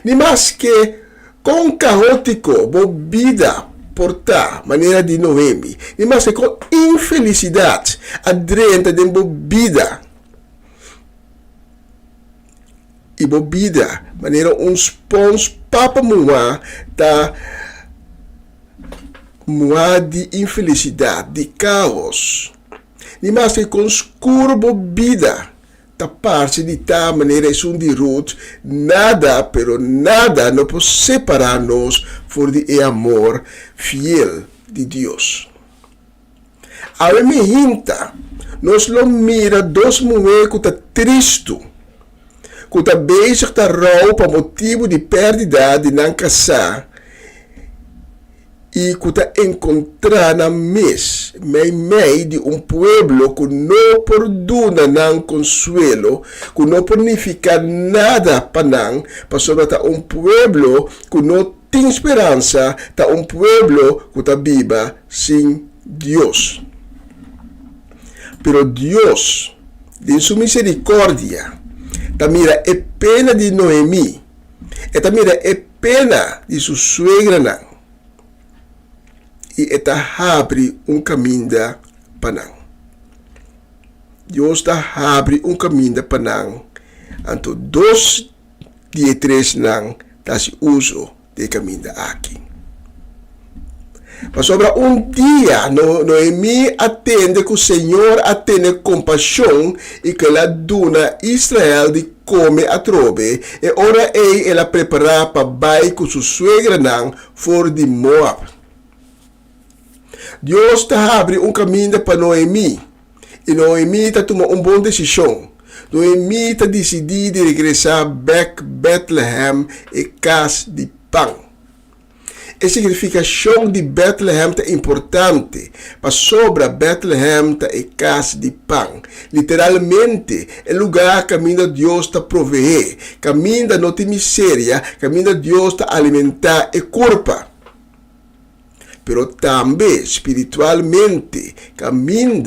Ni más que con caótico, bobida, portar, maneira de Noemi. Ni más que con infelicidade, adrenta de bobida. E bobida, maneira spons papa mua da mua de infelicidade, de caos. Ni mais que com escuro bobida, da parte de tal maneira é de Ruth, nada, pero nada não pode separar-nos por de amor fiel de Deus. A me hinta, nos lo mira dos mulheres que estão tristes, que está bezig te rouw por motivo de perda de não casar e que está encontrar na meio de pueblo que não perdona não consuelo, que não planifica nada para não, para sobre pueblo que não tem esperança, tá pueblo que está viva sem Deus. Pero Deus, de sua misericórdia, tamira é pena de Noemi, e tamira é pena de sua suegra não, e eta abre caminho para não. Deus abre caminho para não, anto 2 de 3 não, tá se uso de caminho aqui. Mas sobre dia, Noemi atende que o Senhor atende compaixão e que ela dona Israel de come a trove. E ora ela prepara para vai com sua suegra não for de Moab. Deus está abre caminho para Noemi. E Noemi está tomando uma boa decisão. Noemi está decidindo de regressar back Bethlehem e casa de pão. A significação de Bethlehem é importante, mas sobre Bethlehem é casa de pão. Literalmente, é lugar que Deus está proveer, caminho não tem miséria, caminho Deus está alimentar e corpo. Pero também, espiritualmente, caminho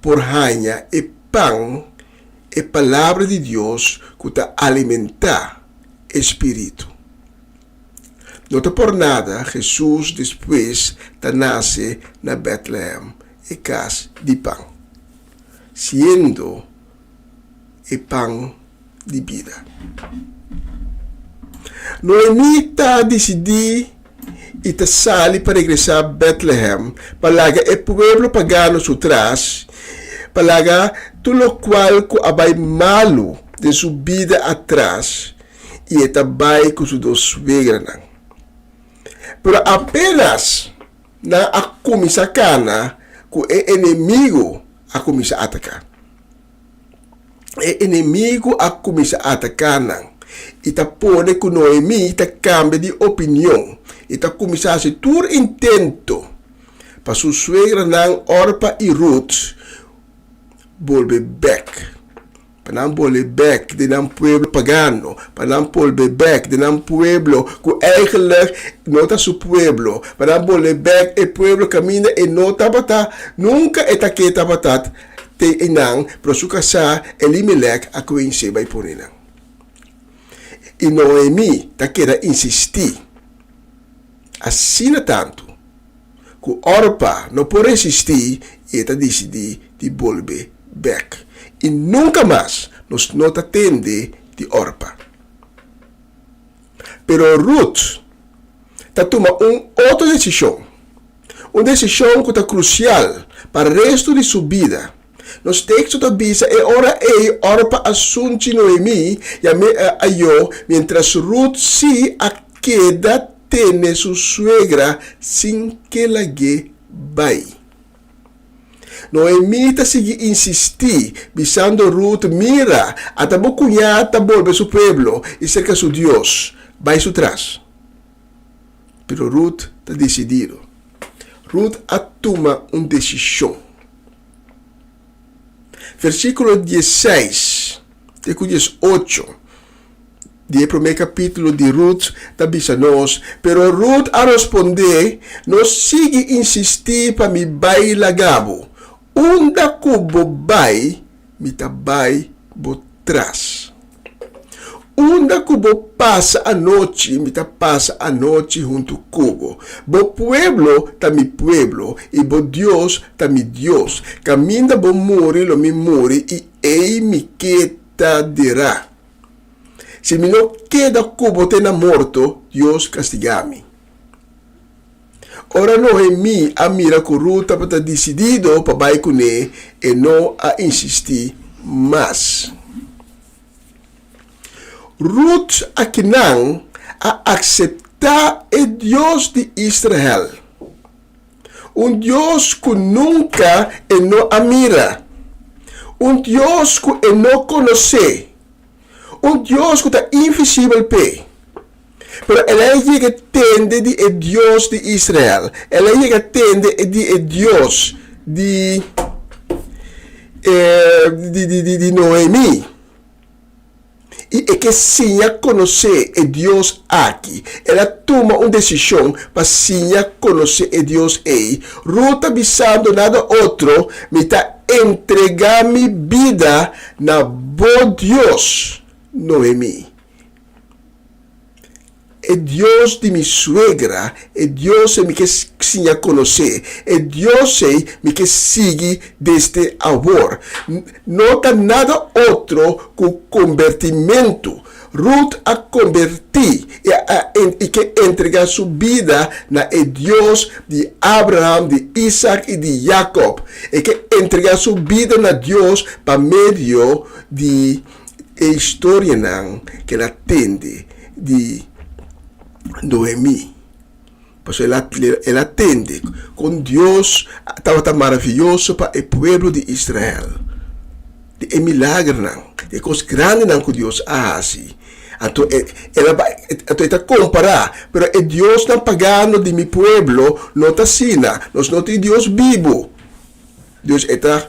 por ranha e pão, é palavra de Deus que está alimentar o espírito. Não é por nada, Jesus depois nasce na Bethlehem, e casa de pão, sendo o pão de vida. Noemi está decidindo e está sali para regressar a Bethlehem, para o povo pagano atrás, para tudo o qual que abai malo de sua vida atrás, e está vai com sua suegra. Pero apenas na a começar cana, que o inimigo a começar a atacar. O inimigo a começar a atacar, e tá pone que Noemi tá cambia de opinião, e tá começar a se tur intento para sua suegra não Orpa e Ruth volver back. Para não volver back de um pueblo pagano, para não volver back de um pueblo que eigenlijk não está seu pueblo, para não volver back o pueblo caminha e não está batata, nunca está que está batata, te enang, para sua casa Elimelech a conhecer vai por enang. E Noemi está querendo insistir, assim tanto, que Orpa não pode resistir e está decidindo de volver back. E nunca mais nos nota atende de Orpa. Pero Ruth está tomando outra decisão. Uma decisão que está crucial para o resto de sua vida. Nos textos da Bíblia é ora Orpa assunte Noemi e a eu, mientras Ruth se a queda tene sua suegra sem que ela vai. Noemi está seguindo insistir, visando Ruth, mira, até o cunhada volve seu pueblo e cerca seu Deus, vai su trás. Pero Ruth está decidido. Ruth toma uma decisão. Versículo 16, e 18, do primeiro capítulo de Ruth, está dizendo, pero Ruth a responder, não sigue insistir para me bailar gabo. Unda cubo bai, mita bai botrás. Unda cubo passa a noite, mita passa a noite junto cubo. Bo pueblo ta mi pueblo, e bo Dios ta mi Dios. Caminda bo muri lo mi muri, e ei mi queta dirá. Se mi no queda cubo tena morto, Dios castigami. Ora Noemi a mira que Ruth está decidido para vai com ele e não a insistir mais. Ruth aqui não a aceitar o Deus de Israel. Deus que nunca e não a mira. Deus que e não conhece. Deus que está invisível para. Pero ela llega tende de Deus de Israel. Ela llega tende de Deus de Noemi. E que sim a conhecer o Deus aqui. Ela toma uma decisão para sim a conhecer o Deus aí. Ruth avisando nada outro, me está entregar minha vida na bom Deus, Noemi. É Deus de minha suegra, é Deus me que sim a conhecer, é Deus me que sigue deste amor. Não tem nada outro que o convertimento. Ruth a convertir e que entregar sua vida na Deus de Abraham, de Isaac e de Jacob. E que entregar sua vida na Deus por meio de história que ela tende de Noemi. Pues él atende con Dios, estaba tan maravilloso para el pueblo de Israel. De milagre, de cosas grandes que Dios hace. Entonces, él está comparar, pero el Dios está pagando de mi pueblo, no está sina, no es Dios vivo. Dios está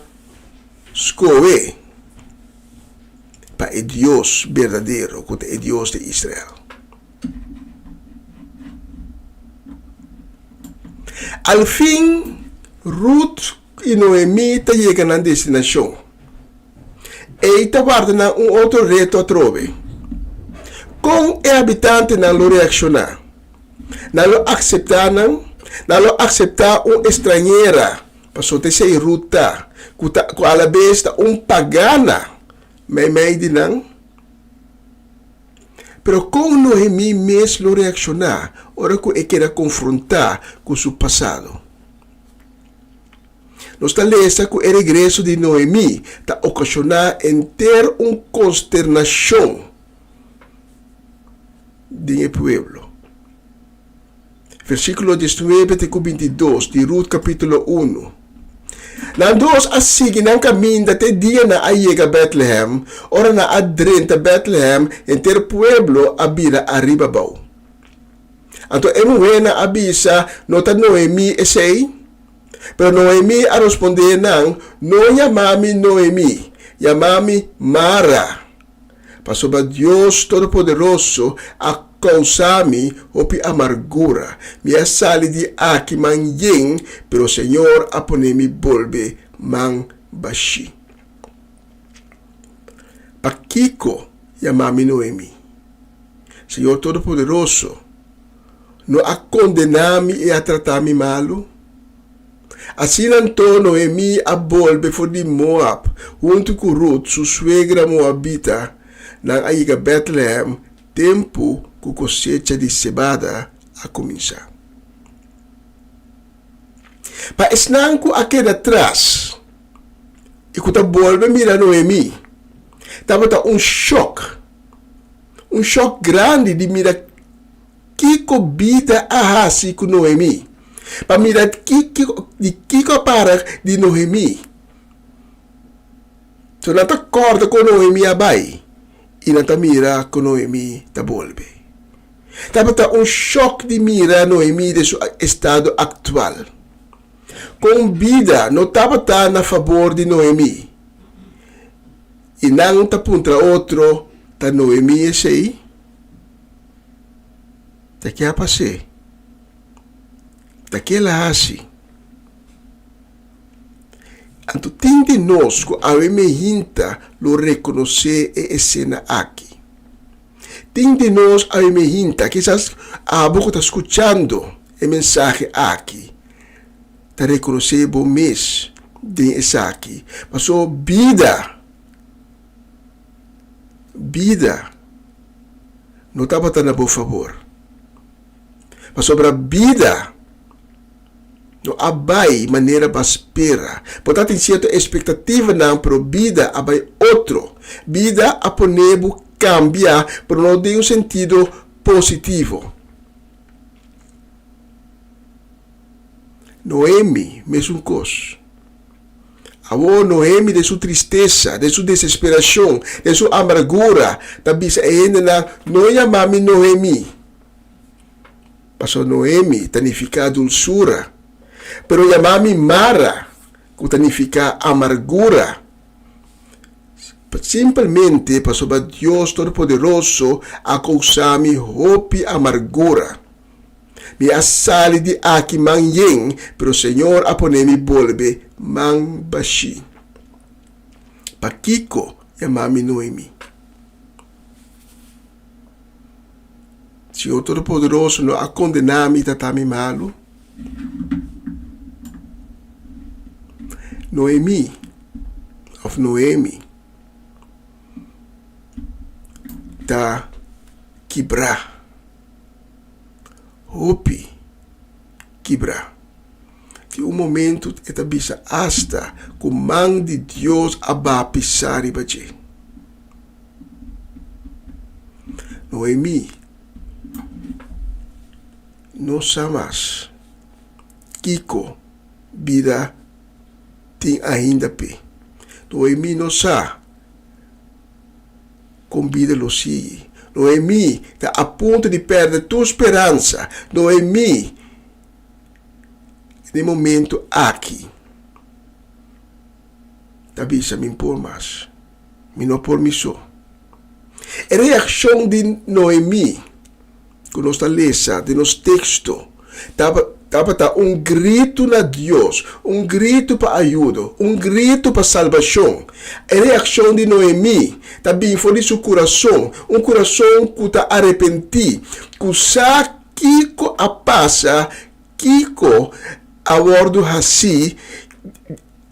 escoge para el Dios verdadero, el Dios de Israel. Al fin, Ruth y Noemí llegan a la destinación. Ella guarda un otro reto a trove. Con el habitante no lo reacciona. No lo aceptan, no lo acepta una extranjera. Pasó de ser Ruth, que a la vez un pagana. Me Pero con Noemí mesmo reaccionar, ora que quiera confrontar con su pasado. Nuestra lesa que el regreso de Noemí está ocasionar entera una consternación del pueblo. Versículo 19-22 de Ruth capítulo 1. Nandos asigi ng caminho te dia na ayega Bethlehem, ora na adrenta Bethlehem, enter pueblo abira arriba bau. Anto emuena abisa nota Noemi esei, pero Noemi a responder nang, no yamami Noemi, yamami Mara. Pasoba Dios Todo-Poderoso a causami opi amargura, mi asali di aki man yin, pero Señor aponemi bolbe man bashi. Pakiko yamami Noemi. Señor Todo-Poderoso, no a condenami e a tratami malo. Assim então Noemi a bolbe for de Moab, junto com Ruth, sua suegra moabita, na aiga Bethlehem, tempo que cosecha de cebada a começar. Para esnanco aqui atrás, e quando a bolbe mira Noemi, estava choque grande de mirar que vida a hasi com Noemi. Para mirar que para de Noemi. So não está corda com Noemi abai. E não está mira com Noemi ta bolbe. Estava choque de mirar Noemi de seu estado atual. Com vida não estava na favor de Noemi. E não está contra outro, ta Noemi esse aí. Ta que passei. Daquela assim. Anto tem de nós que a emergência lo reconhecer a cena aqui. Tem de nós a emergência, quizás a boca está escutando a mensagem aqui. Está reconhecer bom mês de essa aqui. Mas a vida não estava tão a bom favor. Mas sobre a vida no abai maneira baspera. Portanto, tem certa expectativa não para vida abai outro. Vida a ponebo cambia, pero não tem um sentido positivo. Noemi, mesmo coisa. Avô Noemi de sua tristeza, de sua desesperação, de sua amargura, também ainda não chamamos Noemi. Passou Noemi, significa dulçura. Pero chamamos Mara, que significa amargura. Simplesmente passou para Deus Todo-Poderoso a causar-me hope amargura. Me asali de aqui manhã, pero Senhor apone-me bolbe man bashi. Pakiko chamamos Noemi. Senhor Todo-Poderoso não a condenar-me tatami malo. Noemi da quebrar, hope quebrar. De momento esta bisa hasta com mão de Deus aba pisar e bater. no samas kiko vida tem ainda pe. Noemi não sa com vida lo sigue. Noemi está a ponto de perder tua esperança. Noemi, no momento aqui, tabisa me impor mais. Me não por mim só. A reação de Noemi, que nós está lendo de nos texto, estava grito na Deus, grito para ajuda, grito para salvação. A reação de Noemi também foi seu coração, coração que está arrependido, que sabe Kiko a passa, Kiko a bordo assim,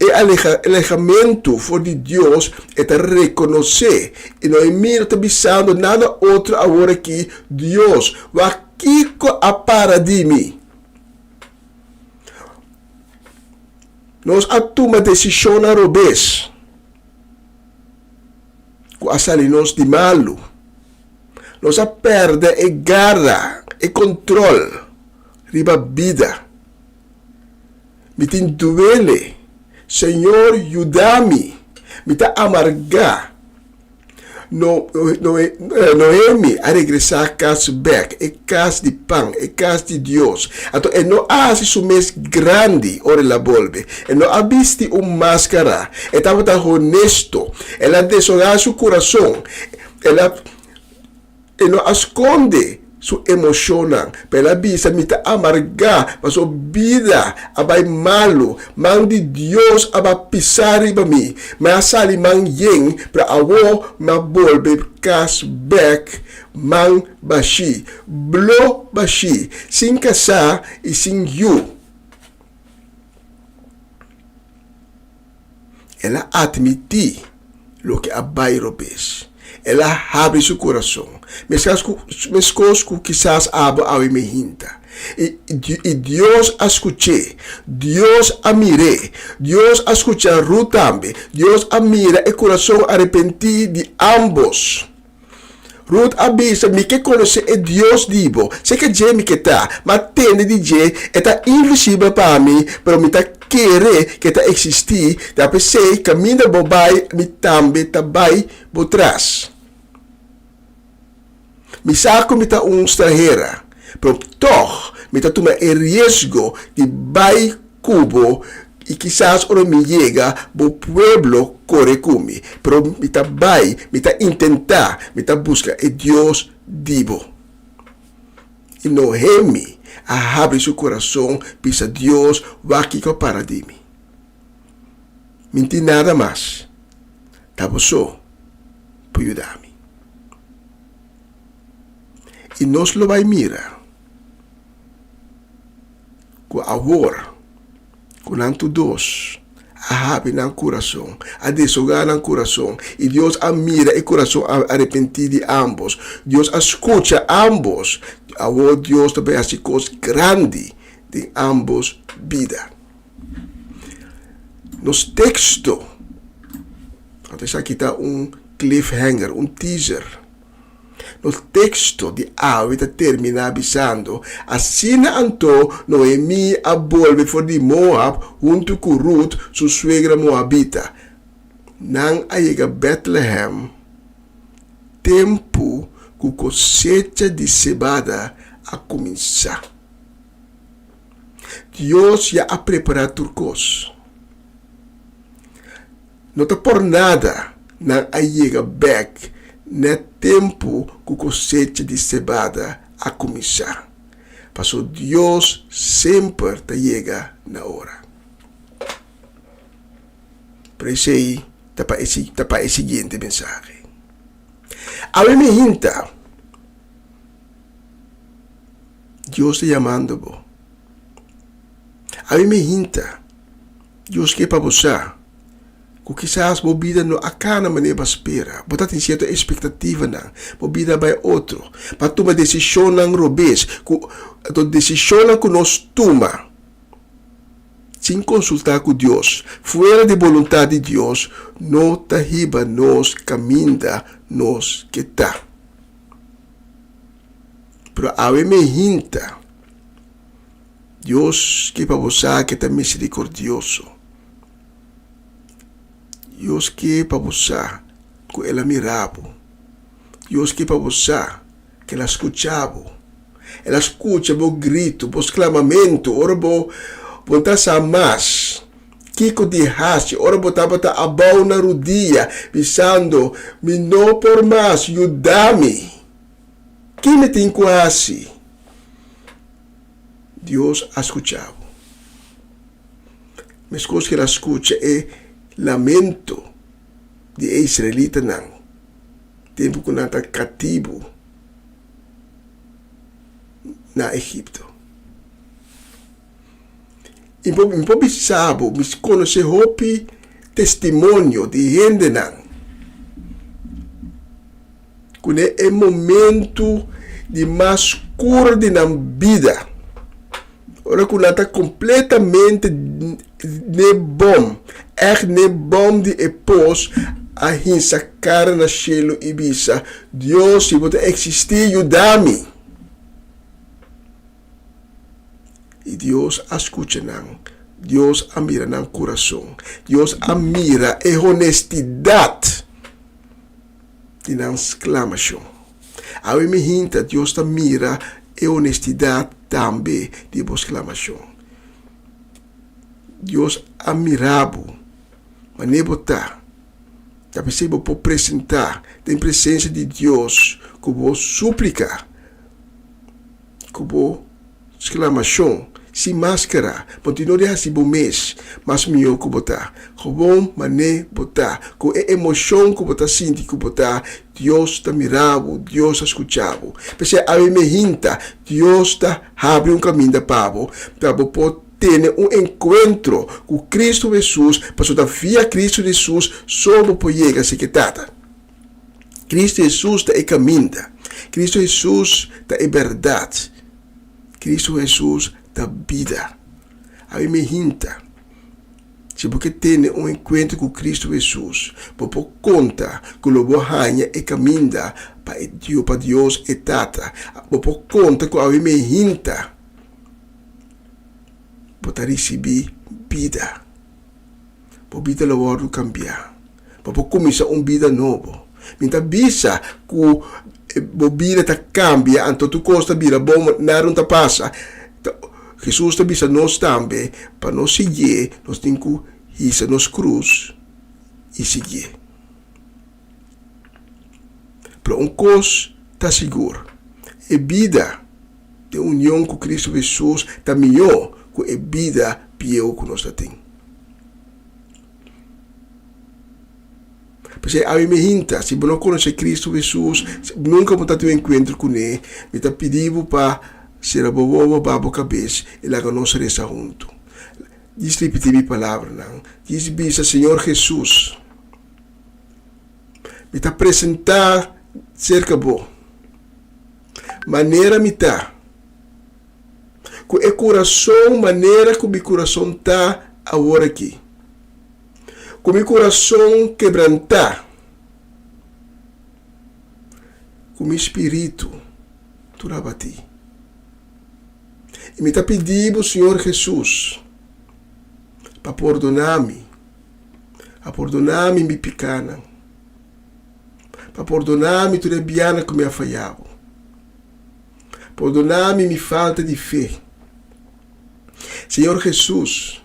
e alejamento for de Deus é reconhecer. E Noemi não está pensando nada outro agora que Deus, vai Kiko a para de mim. Nós tomamos decisão na robês. Com a salinos de malo. Nós perde a garra, e controle. Riba vida. Me tem duele. Senhor, ajuda-me. Me tá amargar. Noemi a regressar a casa back, a casa de pão, a casa de Deus. Então, não há esse mês grande, ora la volve. Não há visto máscara. Estava honesto. Ela desogar seu coração. Ela não esconde sua emoção. Ela bisa me tá amargar, mas a vida abai malo. Man de Deus abai pisar riba mi. Mas sali man yeng para awo ma volve cas back man bashi. Blo bashi. Sin casa e sin you. Ela admiti lo que abai robes. Ela abre seu coração. Mas coisas que quizás abre a minha hinta. E Deus escute. Deus amire. Deus escute Ruth também. Deus amira o coração arrependido de ambos. Ruth avisa me que conhece é Deus dibo. Sei que je me que tá, mas tende de je está invisível para mim, pero me tá querer que tá existir. Da pensei caminho bobai me também tá vai por trás. Me saco me tá estrangeira, pero toch me tá tomar o risco de vai cubo e quizás ora me llega bo pueblo corre comigo, pero me tá vai, me tá intentar, me tá buscar e Deus dibo. E Noemi abre seu coração, pisa Deus vai aqui para de mim. Menti nada mais, tá só para ajudar-me. E nós lo vai mirar com amor, com nanto Deus, abre no coração, a desogar no coração, e Deus mira o coração arrependido de ambos. Deus escuta ambos. Agora Deus também faz coisas grandes de ambos vida. Nos texto, aqui está cliffhanger, teaser. No texto de Avita termina avisando, assim então Noemi volve for de Moab junto com Ruth, sua suegra moabita. Não chega Bethlehem, tempo que cosecha de cebada a começar. Deus já ha preparado turcos. Não está por nada, não chega back. No tempo que cosecha de cebada a começar. Passou Deus sempre chega na hora. Por isso aí, está para a seguinte mensagem. A minha hinta, Deus está chamando. A minha hinta, Deus quer para você. Que quizás a vida não acaba maneira espera, botar em certa expectativa não, a vida vai outro, para tomar decisão não robês, a decisão que nós toma, sem consultar com Deus, fora de vontade de Deus, não tá riba nós caminha nós que tá. Pero a minha hinta, Deus que para você que está misericordioso. Deus que para você que ela mirava. Deus que para você que ela escutava. Ela escuta o grito, o exclamamento, ora vou estar mais. Kiko de haste, ora botava a bau na rodia, pensando, me não por mais, ajuda-me. Quem me tem quase? Deus escutava. Mas coisa que ela escuta é lamento de israelita não. Tempo que ela está cativo na Egipto. E pode saber, me conhece hopi testemunho de gente não. Quando é momento de mais curto na vida. Ora quando está completamente ne bom, ne bom de depois a hinsa cara na cielo e bisa. Deus se pode existir, ajuda-me. E Deus escuta não. Deus mira no coração. Deus mira a honestidade de na exclamação. A me hinta, Deus mira a honestidade também de exclamação. Deus admirável, mas nem botar. Já percebo por apresentar em presença de Deus, que vou suplicar, que vou exclamação. Se máscara, continua de assim bom mês, mas melhor que botar. Bom, mané botar. Com a emoção que botar, sinti que botar. Deus está mirando, Deus está escutando. Porque a me hinta, Deus está abrindo caminho da pavo, para poder ter encontro com Cristo Jesus, para todavia Cristo Jesus só pode chegar a secretada. Cristo Jesus está em caminho. Cristo Jesus está em verdade. Cristo Jesus da vida. A me hinta. Se você tem encontro com Cristo Jesus, você conta que o bohanha é caminho para Deus e tata. Você conta que a me hinta. Você receber vida. Você vida lavar cambiar. Você começar vida nova. Minta bisa que a vida está cambia, então tu costa vida bom, nada não passa. Jesus está bisa nós também, para nós seguir, nós temos que ir nos cruz e seguir. Para coisa está seguro. A vida de união com Cristo Jesus está melhor que a vida pior que nós temos. Porque a me hinta, se você não conhece Cristo Jesus, nunca vou ter um encontro com ele, me está pedindo para ser a babo cabeça e lá que nós resta junto. Diz repetir minha palavra, não? Diz bisa, Senhor Jesus, me está apresentar cerca bom. Maneira me está. Com o coração, maneira que o meu coração está agora aqui. Com o meu coração quebrantar. Com o meu espírito, tu abati. E me está pedindo, Senhor Jesus, para perdonar-me. A perdonar-me minha picana. Para perdonar-me tudo biana que me afaiava. Perdonar-me minha falta de fé. Senhor Jesus,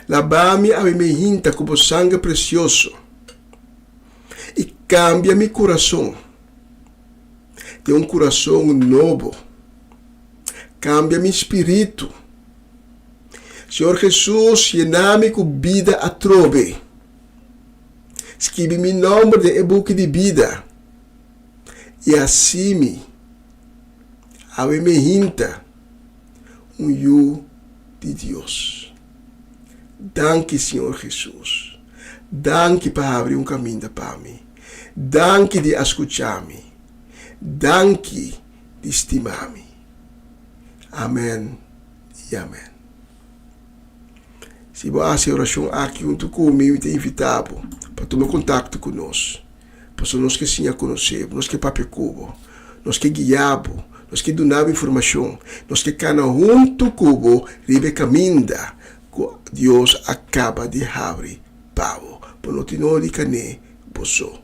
lava-me a minha hinta com o sangue precioso. E cambia meu coração. De um coração novo. Cambia meu espírito. Senhor Jesus, llena-me com vida a trove. Escreve meu nome de book de vida. E assim a me hinta eu de Deus. Danke, Senhor Jesus. Danke para abrir caminho para mim. Danke de escutar-me. Danke de estimar-me. Amém e amém. Se você oração aqui junto comigo e te invitado para tomar contato conosco, para nós que sim a conhecer, nós que papi cubo, nós que guiabo, Nós que donava informação, nós que cana junto cubo, ribe caminda, Deus acaba de abrir pavo, por não ter de cane, boso.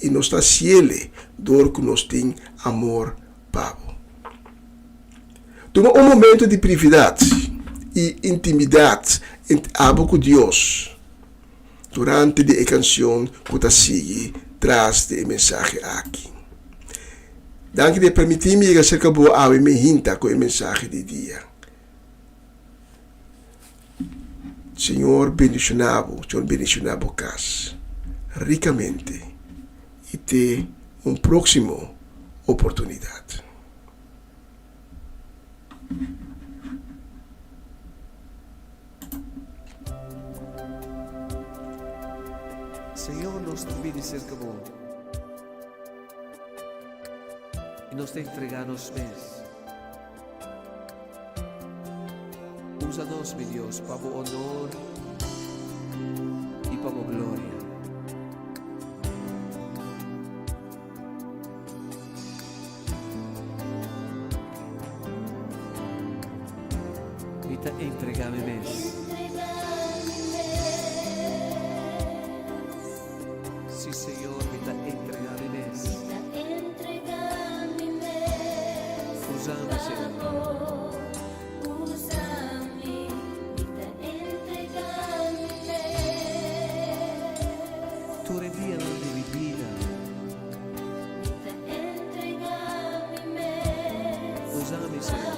E nós está ciele, dor que nós tem amor pavo. Toma momento de privacidade e intimidade entre abo com Deus, durante a canção que está sigue, traz de mensagem aqui. Dank de permitir-me que acerca boa ave me hinta com a mensagem de dia. Senhor bendicionabo casa, ricamente, e ter próximo oportunidade. Senhor, nós te pedimos cerca bom. E nós te entregamos mês. Usa-nos, meu Deus, para o honor e para a glória. E te entregamos mês. Sim, Senhor, e te entregamos mês. Usa-me, Senhor. Tu revia la mia vita. Usa-me, Senhor.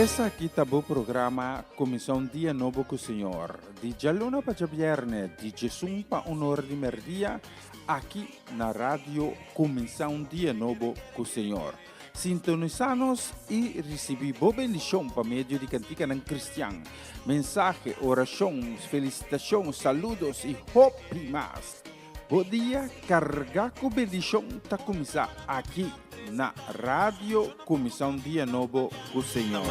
Essa aqui tá o programa Comissão Dia Novo com o Senhor. De Giallona para Vierne, de Jesus para Honor de Merdia, aqui na rádio Comissão Dia Novo com o Senhor. Sintonizanos e recebi boa bendição para meio de cantiga não cristiano. Mensagem, orações, felicitações, saludos e hope mais. Bom dia, carregar com bendição tá começar aqui na rádio Comissão Dia Novo com o Senhor.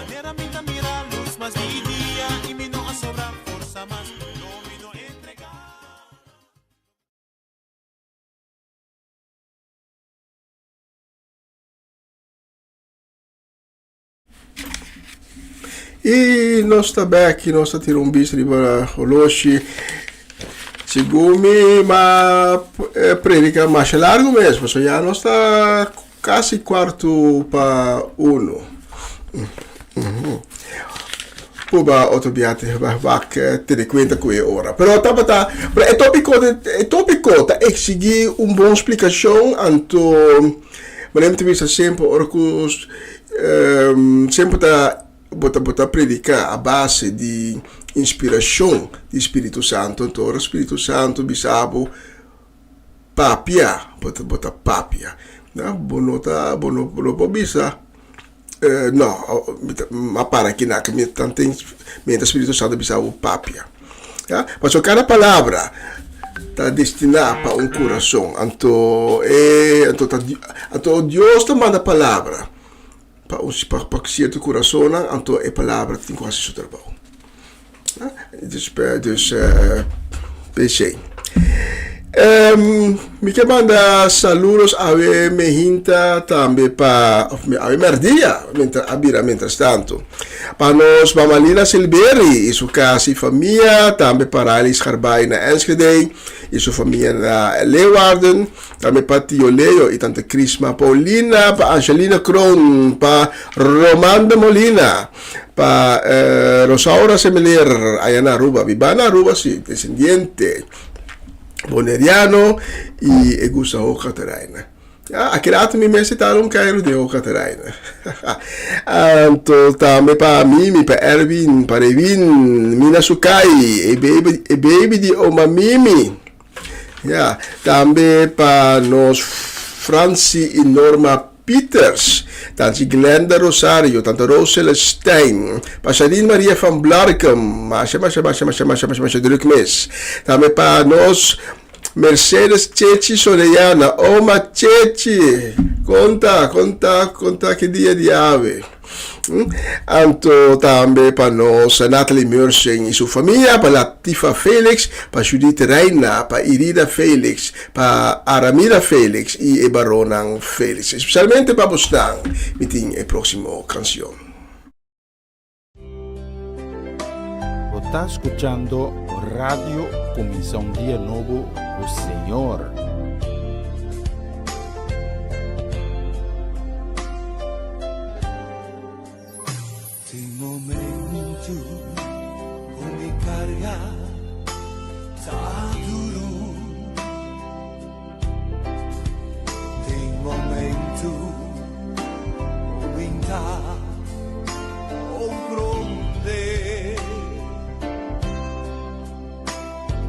E nós também aqui, nós tiramos um bicho de Baroloshi. Segundo ma predica mais largo mesmo, so já nós está quase quarto para uno. Puba autobiate vai ter conta com a hora. Però é tópico tá exigir boa explicação anto mas nem sempre orcos sempre tá botar predicar a base de inspiração do Espírito Santo. Então o Espírito Santo bisabo papia bota papia, não bonota bono bisa não ma para aqui na que tanto o Espírito Santo bisabo papia, tá? Mas cada palavra está destinada para coração. Então Deus te manda palavra para certo coração, então a palavra tem quase seu trabalho. Dus PC. Me que manda saludos a minha hinta também para a merdia, mientras tanto. Para nós, Mamalina Silberi e sua casa e família, também para Alice Harbay na Enschede e sua família na Leeuwarden, também para Tio Leo e tanta Crisma Paulina, para Angelina Kron, para Romanda Molina, para Rosaura Semeler, allá na Aruba, Vivana Aruba, sí, descendiente boneriano e Gustavo Catarina. Aquele ato me citaram Cairo de Catarina. Então, também para Mimi, para Erwin, para Evin, Mina Sukai, e baby de Oma Mimi. Também para nós, Franci e Norma Peters, tanto Glenda Rosario, tanto Rosela Stein, Passadine Maria van Blarkum, mas druk mes. Também para nós, Mercedes Chechi Sorellana, Oma Chechi, conta que dia de ave. Então, também para nós, Natalie Meursen e sua família, para Latifa Felix, para Judith Reina, para Irida Felix, para Aramida Felix e Baronan Felix. Especialmente para Boston, meeting a próxima canção. Está escuchando Radio Comissão Dia Novo, o Senhor. Tem momento com me carga tá duro. Tem momento com me dar comprender.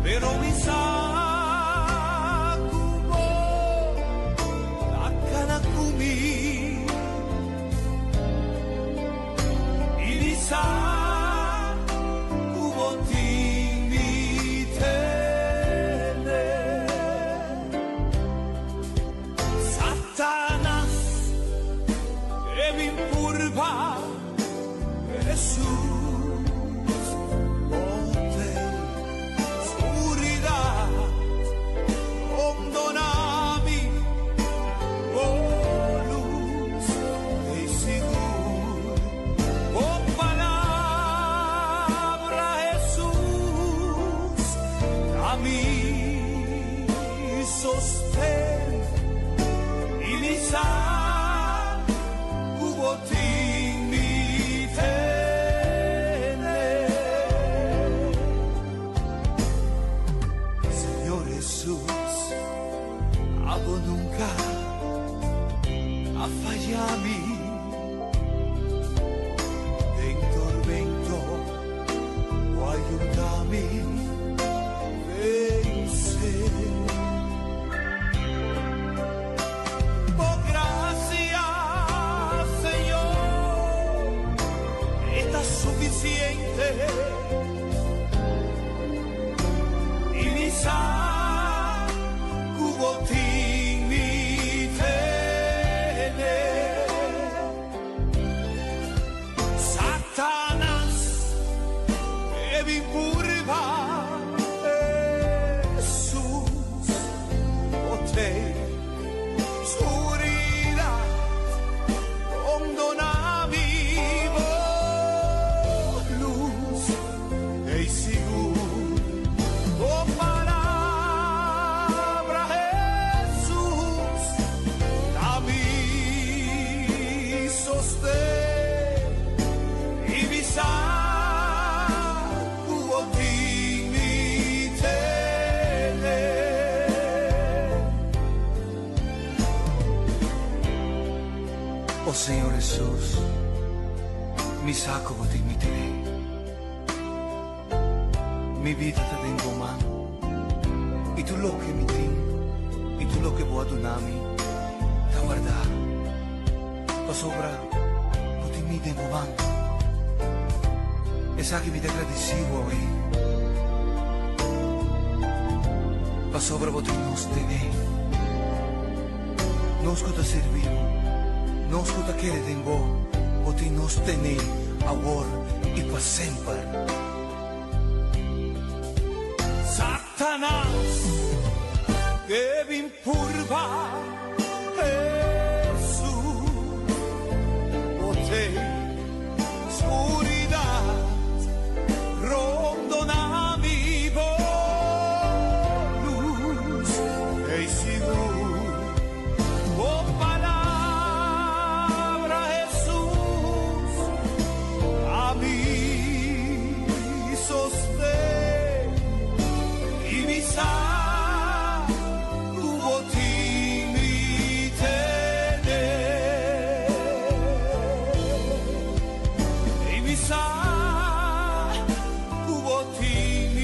Pero mi sa kubo akana kumi inisa kubo timite Satanas evin purba Jesus Ilisa, kuboting mite. vi impurva Jesús o te oscuridad condonavi luz e seguro oh palabra Jesús la mi sostén y visa Oh Señor Jesús, mi saco te imitaré. Mi vida te tengo mano. Y tú lo que me tienes, y tú lo que voy a donarme, te guardar. Pa sobra, te mi tengo mano. Esa que me te agradecido hoy. Pa sobra, te nos tener. Nos que te servimos. Nos que te tengo, te nos tener ahora y para siempre. Satanás, que vi impurva Jesús, o te oscuridad rondona mi luz e seguro oh palabra Jesús a mí sostén y mi saludo ti mi tener y mi saludo ti mi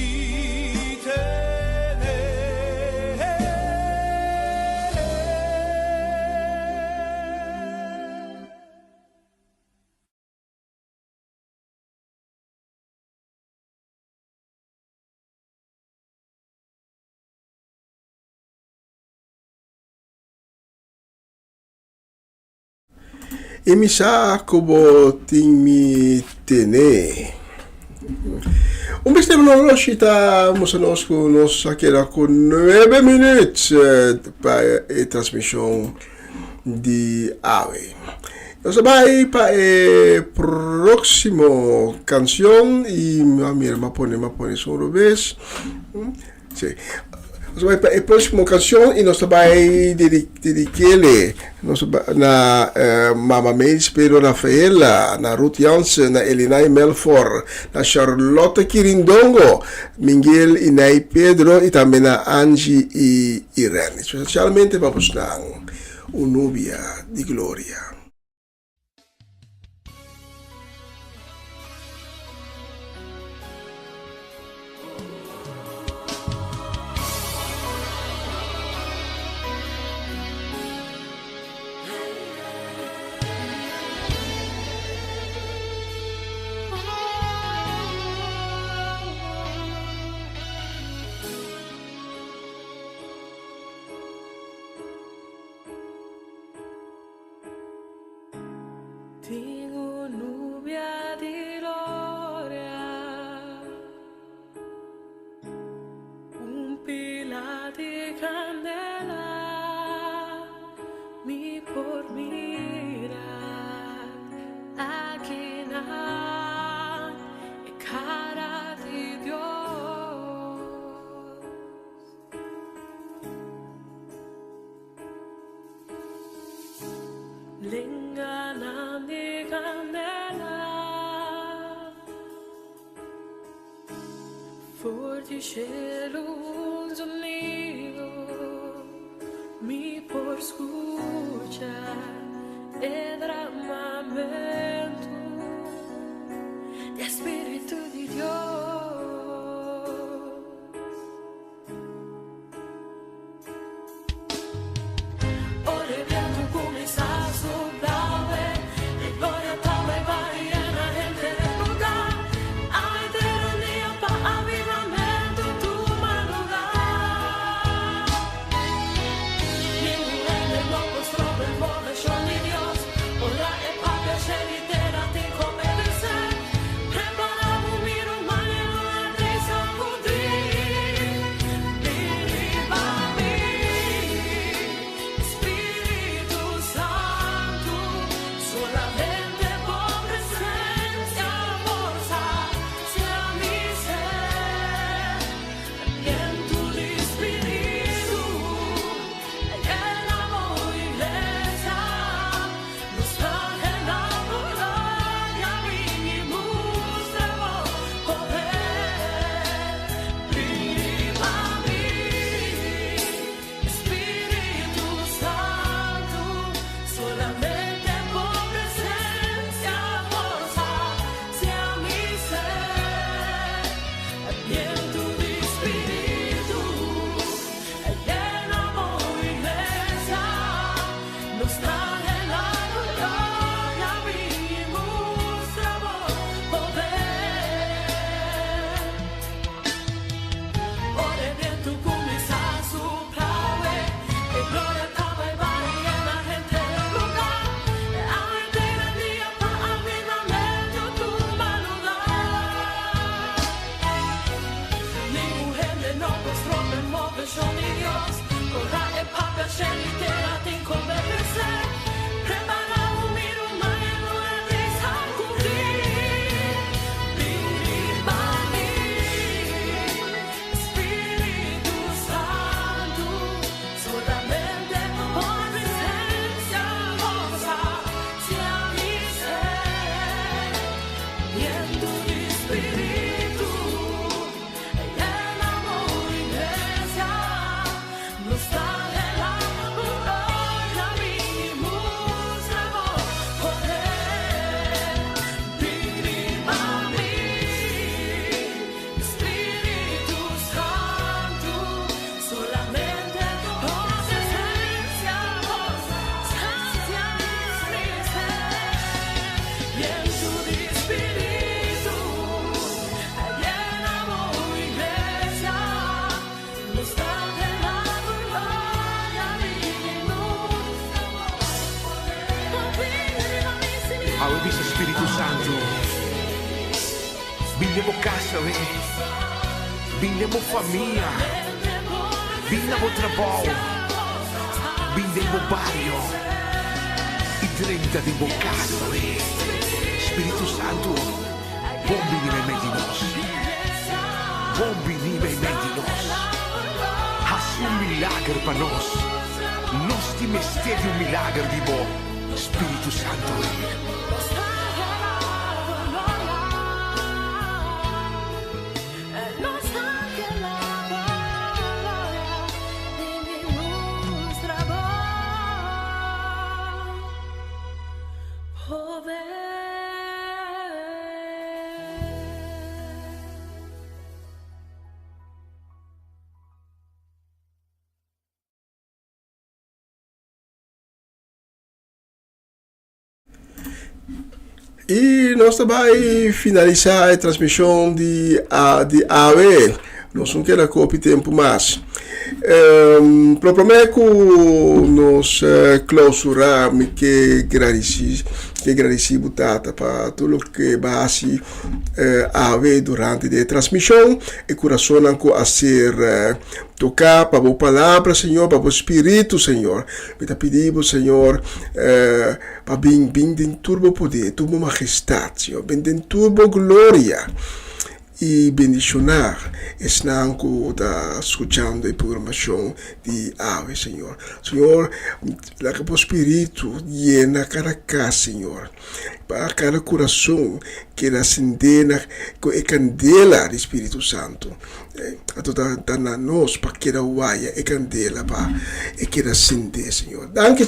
E mi sa como mi tene. Un bestemmel all'uscita, conosco che era con 9 minuti per la trasmissione di AWE. Lo sabai per la prossima canzone, ma pone solo ves. Sì. Para a próxima canção e nós vai dedicar na Mama Meis, Pedro Rafaela, na Ruth Jansen, na Elinay Melfor, na Charlotte Quirindongo, Miguel Inay Pedro e também na Angie e Irene. Especialmente para os Nubia de Glória. Tingo nubia di gloria, un pila di candela, mi por mirar aquí na cara di Dios. Lingana di candela, forti cielo unido, mi por escuchar el derramamiento de Espíritu de Dios. Ora il vento comincia a soplare, e gloria tale va llena gente del lugar. Hay tiranía para avivamiento tu madrugada. Ningún ende no postró el corazón de Dios, ora e paga scelite Espíritu Santo, vinemos casa, vinemos familia, vinemos trabajo, vinemos barrio y 30 de casa, Espíritu Santo, bom venire in medio di nos, bom venire in medio di nos, haz un milagro para nos ti mestieri un milagro di bo, Spirito Santo. E nós também finalizar a transmissão de AVE. Nós não queremos copy tempo mais. Propriamente nós clausuramos que agradecido tata para tudo que base AVE durante a transmissão e coração anco a ser tocar para a palavra, Senhor, para o Espírito, Senhor. Me te pedimos, Senhor, para bem em turbo poder, turbo majestade, Senhor, bem em turbo glória. E bendicionar Esnanco da escutando a programação de AVE, Senhor. Senhor, que o Espírito llena cada casa, Senhor. Para cada coração que acender com a candela do Espírito Santo. A toda nós para que a uaia e candela para que acender, Senhor. Danke,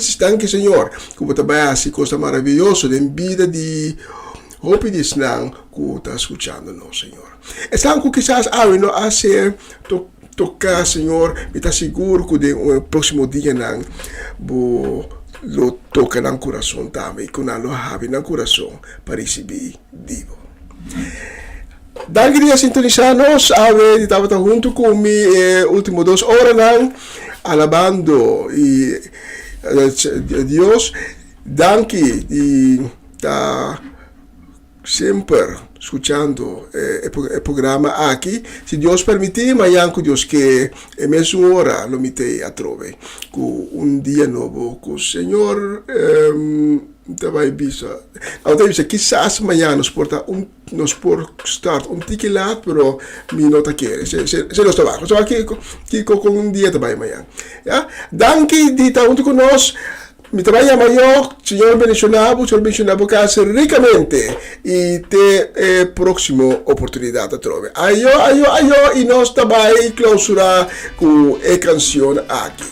Senhor. Como também assim coisa maravilhosa de vida de hope de Esnan que está escutando nós, Senhor. Estão com quizás não a ser tocar, Senhor, me está seguro que o próximo dia não lo toca no coração também, que não lo have no coração para receber vivo. Danke dia sintonizar nós, AVE estava junto comigo último 2 horas não, alabando e Deus, danke e tá sempre escuchando el programa aqui. Se Deus permitir, amanhã com Deus que é mesma hora lo mitei a trove com dia novo com o Senhor vai bisa. Então quizás amanhã nos porta start tique lá, pero mi nota quiere se los trabajo. So aqui com dia também amanhã. Ja? Danke de estar junto com nós. Mi trabajo mayor, Señor bendicionado casa ricamente y te próxima oportunidad a trove. Ayo, y nos también clausura con la canción aquí.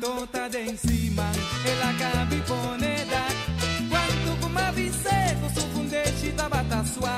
Tota de encima e la capi pone da quanto come avvise con su funde ci tabata sua